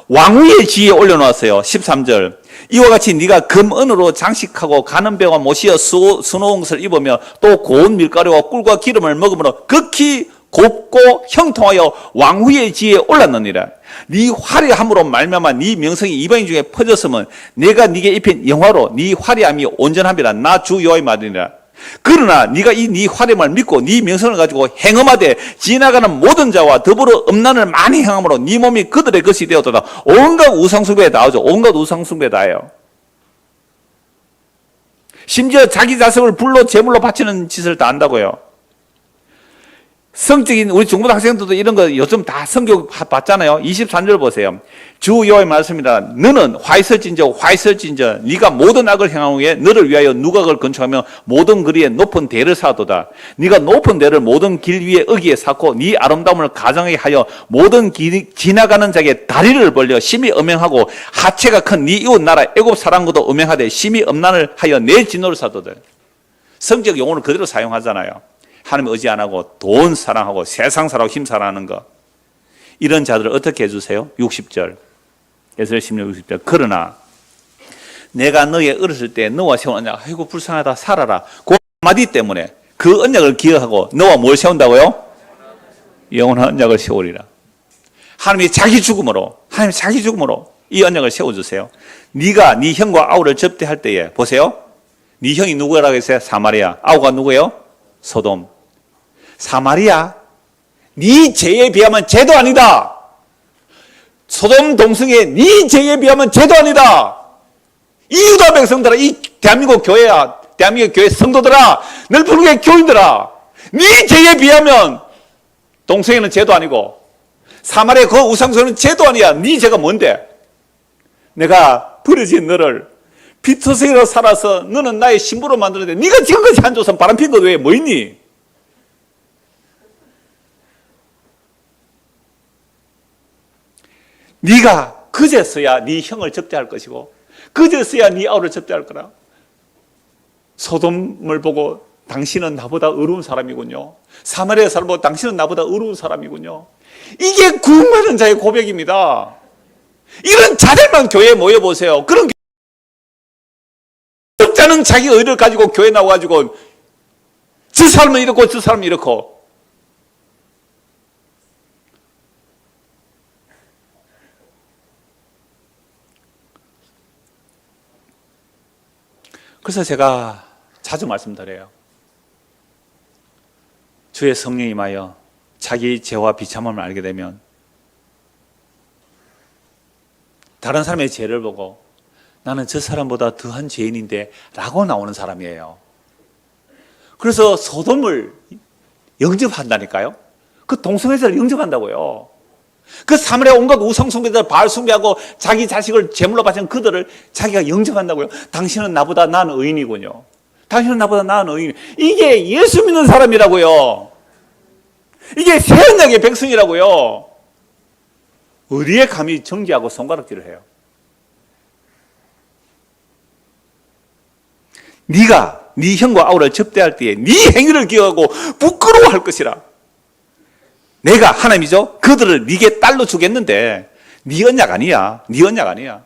왕위의 지위에 올려놓았어요. 13절. 이와 같이 네가 금은으로 장식하고 가는 배와 못이어 수놓은 것을 입으며 또 고운 밀가루와 꿀과 기름을 먹으므로 극히 곱고 형통하여 왕후의 지위에 올랐느니라. 네 화려함으로 말미암아 네 명성이 이방인 중에 퍼졌으면 내가 네게 입힌 영화로 네 화려함이 온전함이라 나 주 여호와의 말이니라. 그러나 네가 네 화려함을 믿고 네 명성을 가지고 행음하되 지나가는 모든 자와 더불어 음란을 많이 행함으로 네 몸이 그들의 것이 되었도다. 온갖 우상숭배에 나오죠. 온갖 우상숭배에 나요. 심지어 자기 자식을 불로 제물로 바치는 짓을 다 한다고요. 성적인 우리 중고등학생들도 이런 거 요즘 다 성교 받잖아요. 23절 보세요. 주 여호와의 말씀이라. 너는 화 있을진저 네가 모든 악을 행한 후에 너를 위하여 누각을 건축하며 모든 거리에 높은 대를 쌓도다. 네가 높은 대를 모든 길 위에 어기에 쌓고 네 아름다움을 가장하게 하여 모든 지나가는 자에게 다리를 벌려 심히 음행하고 하체가 큰 네 이웃 나라 애굽 사람과도 음행하되 심히 음란을 하여 내 진노를 쌓도다. 성적 용어를 그대로 사용하잖아요. 하나님 의지 안 하고 돈 사랑하고 세상 사랑하고 힘 사랑하는 거. 이런 자들을 어떻게 해주세요? 60절. 에스겔 16, 60절. 그러나 내가 너의 어렸을 때 너와 세운 언약, 아이고 불쌍하다 살아라. 그 한마디 때문에 그 언약을 기억하고 너와 뭘 세운다고요? 영원한 언약을 세우리라. 하나님이 자기 죽음으로 이 언약을 세워주세요. 네가 네 형과 아우를 접대할 때에 보세요. 네 형이 누구라고 했어요? 사마리아. 아우가 누구예요? 소돔. 사마리아, 네 죄에 비하면 죄도 아니다. 소돔 동성애 네 죄에 비하면 죄도 아니다. 이 유다 백성들아, 이 대한민국 교회야, 대한민국 교회 성도들아, 넓은 교인들아, 네 죄에 비하면 동성애는 죄도 아니고 사마리아 그 우상숭배는 죄도 아니야. 네 죄가 뭔데? 내가 버려진 너를 피투성이로 살아서 너는 나의 신부로 만들었는데 네가 지금까지 한 조선 바람핀 것 외에 뭐 있니? 네가 그제서야 네 형을 접대할 것이고 그제서야 네 아우를 접대할 거라. 소돔을 보고 당신은 나보다 어려운 사람이군요. 사마리아 사람을 보고 당신은 나보다 어려운 사람이군요. 이게 구원받은 자의 고백입니다. 이런 자들만 교회에 모여보세요. 그런 자는 자기 의를 가지고 교회 나와가지고 저 사람은 이렇고 저 사람은 이렇고. 그래서 제가 자주 말씀드려요. 주의 성령이 임하여 자기 죄와 비참함을 알게 되면 다른 사람의 죄를 보고 나는 저 사람보다 더한 죄인인데 라고 나오는 사람이에요. 그래서 소돔을 영접한다니까요. 그 동성애자를 영접한다고요. 그 사마리아 온갖 우상숭배자들 바알 숭배하고 자기 자식을 제물로 바치는 그들을 자기가 영접한다고요. 당신은 나보다 나은 의인이군요. 당신은 나보다 나은 의인. 이게 예수 믿는 사람이라고요. 이게 새 언약의 백성이라고요. 어디에 감히 정죄하고 손가락질을 해요? 네가 네 형과 아우를 접대할 때에 네 행위를 기억하고 부끄러워할 것이라. 내가 하나님이죠. 그들을 네게 딸로 주겠는데 네 언약 아니야. 네 언약 아니야.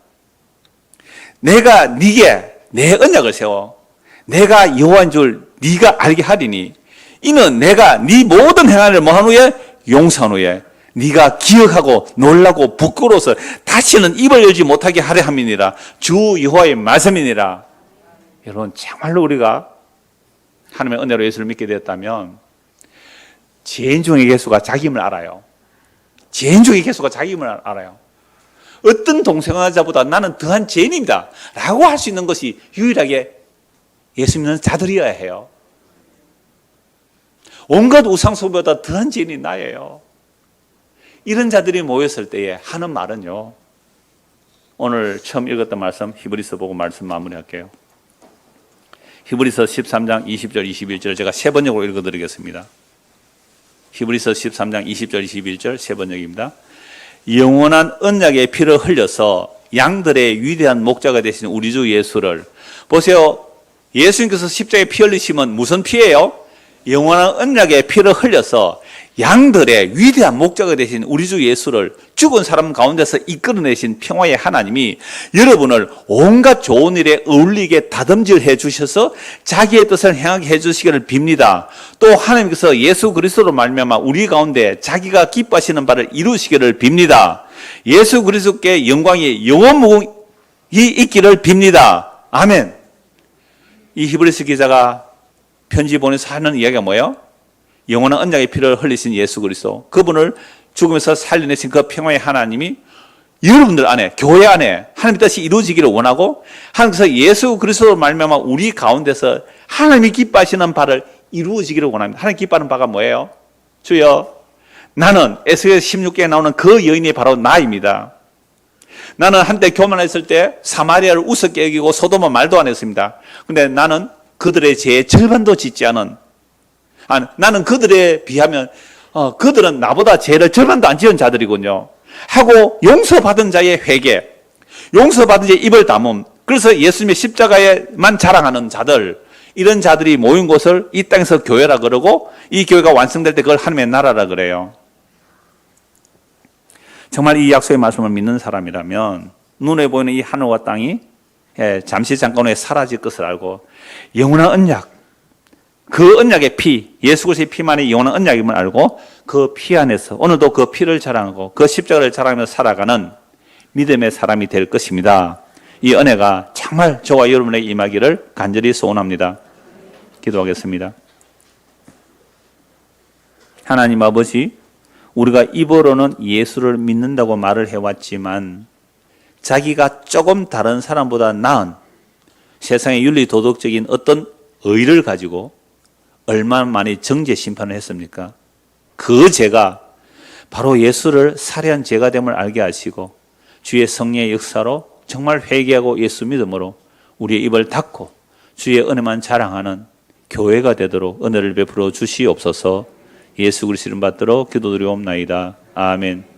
내가 네게 내 언약을 세워 내가 여호와인 줄 네가 알게 하리니 이는 내가 네 모든 행위를 뭐한 후에 용서한 후에 네가 기억하고 놀라고 부끄러워서 다시는 입을 열지 못하게 하려 함이니라. 주 여호와의 말씀이니라. 여러분 정말로 우리가 하나님의 은혜로 예수를 믿게 되었다면 죄인 중의 예수가 자기임을 알아요. 죄인 중의 예수가 자기임을 알아요. 어떤 동성애자보다 나는 더한 죄인입니다 라고 할 수 있는 것이 유일하게 예수 믿는 자들이어야 해요. 온갖 우상숭배보다 더한 죄인이 나예요. 이런 자들이 모였을 때에 하는 말은요, 오늘 처음 읽었던 말씀 히브리서 보고 말씀 마무리할게요. 히브리서 13장 20절 21절 제가 세 번역으로 읽어드리겠습니다. 히브리서 13장 20절 21절 세 번역입니다. 영원한 언약의 피를 흘려서 양들의 위대한 목자가 되신 우리 주 예수를 보세요. 예수님께서 십자가에 피 흘리시면 무슨 피예요? 영원한 언약의 피를 흘려서 양들의 위대한 목자가 되신 우리 주 예수를 죽은 사람 가운데서 이끌어내신 평화의 하나님이 여러분을 온갖 좋은 일에 어울리게 다듬질해 주셔서 자기의 뜻을 행하게 해 주시기를 빕니다. 또 하나님께서 예수 그리스도로 말미암아 우리 가운데 자기가 기뻐하시는 바를 이루시기를 빕니다. 예수 그리스도께 영광이 영원무궁히 있기를 빕니다. 아멘. 이 히브리서 기자가 편지 보내서 하는 이야기가 뭐예요? 영원한 언약의 피를 흘리신 예수 그리스도, 그분을 죽음에서 살려내신 그 평화의 하나님이 여러분들 안에, 교회 안에 하나님의 뜻이 이루어지기를 원하고 하나님께서 예수 그리스도로 말미암아 우리 가운데서 하나님이 기뻐하시는 바를 이루어지기를 원합니다. 하나님 기뻐하는 바가 뭐예요? 주여, 나는 에스겔 16개에 나오는 그 여인이 바로 나입니다. 나는 한때 교만했을 때 사마리아를 우습게 여기고 소돔은 말도 안 했습니다. 근데 나는 그들의 죄의 절반도 짓지 않은, 나는 그들에 비하면 그들은 나보다 죄를 절반도 안 지은 자들이군요 하고 용서받은 자의 회개, 용서받은 자의 입을 다문, 그래서 예수님의 십자가에만 자랑하는 자들, 이런 자들이 모인 곳을 이 땅에서 교회라 그러고 이 교회가 완성될 때 그걸 하나님의 나라라 그래요. 정말 이 약속의 말씀을 믿는 사람이라면 눈에 보이는 이 하늘과 땅이 잠시 잠깐 후에 사라질 것을 알고 영원한 언약, 그 언약의 피, 예수 그리스도의 피만이 영원한 언약임을 알고 그 피 안에서 오늘도 그 피를 자랑하고 그 십자가를 자랑하며 살아가는 믿음의 사람이 될 것입니다. 이 은혜가 정말 저와 여러분에게 임하기를 간절히 소원합니다. 기도하겠습니다. 하나님 아버지, 우리가 입으로는 예수를 믿는다고 말을 해왔지만 자기가 조금 다른 사람보다 나은 세상의 윤리 도덕적인 어떤 의를 가지고 얼마나 많이 정죄 심판을 했습니까? 그 죄가 바로 예수를 살해한 죄가 됨을 알게 하시고 주의 성령의 역사로 정말 회개하고 예수 믿음으로 우리의 입을 닫고 주의 은혜만 자랑하는 교회가 되도록 은혜를 베풀어 주시옵소서. 예수 그리스도 이름 받들어 기도드리옵나이다. 아멘.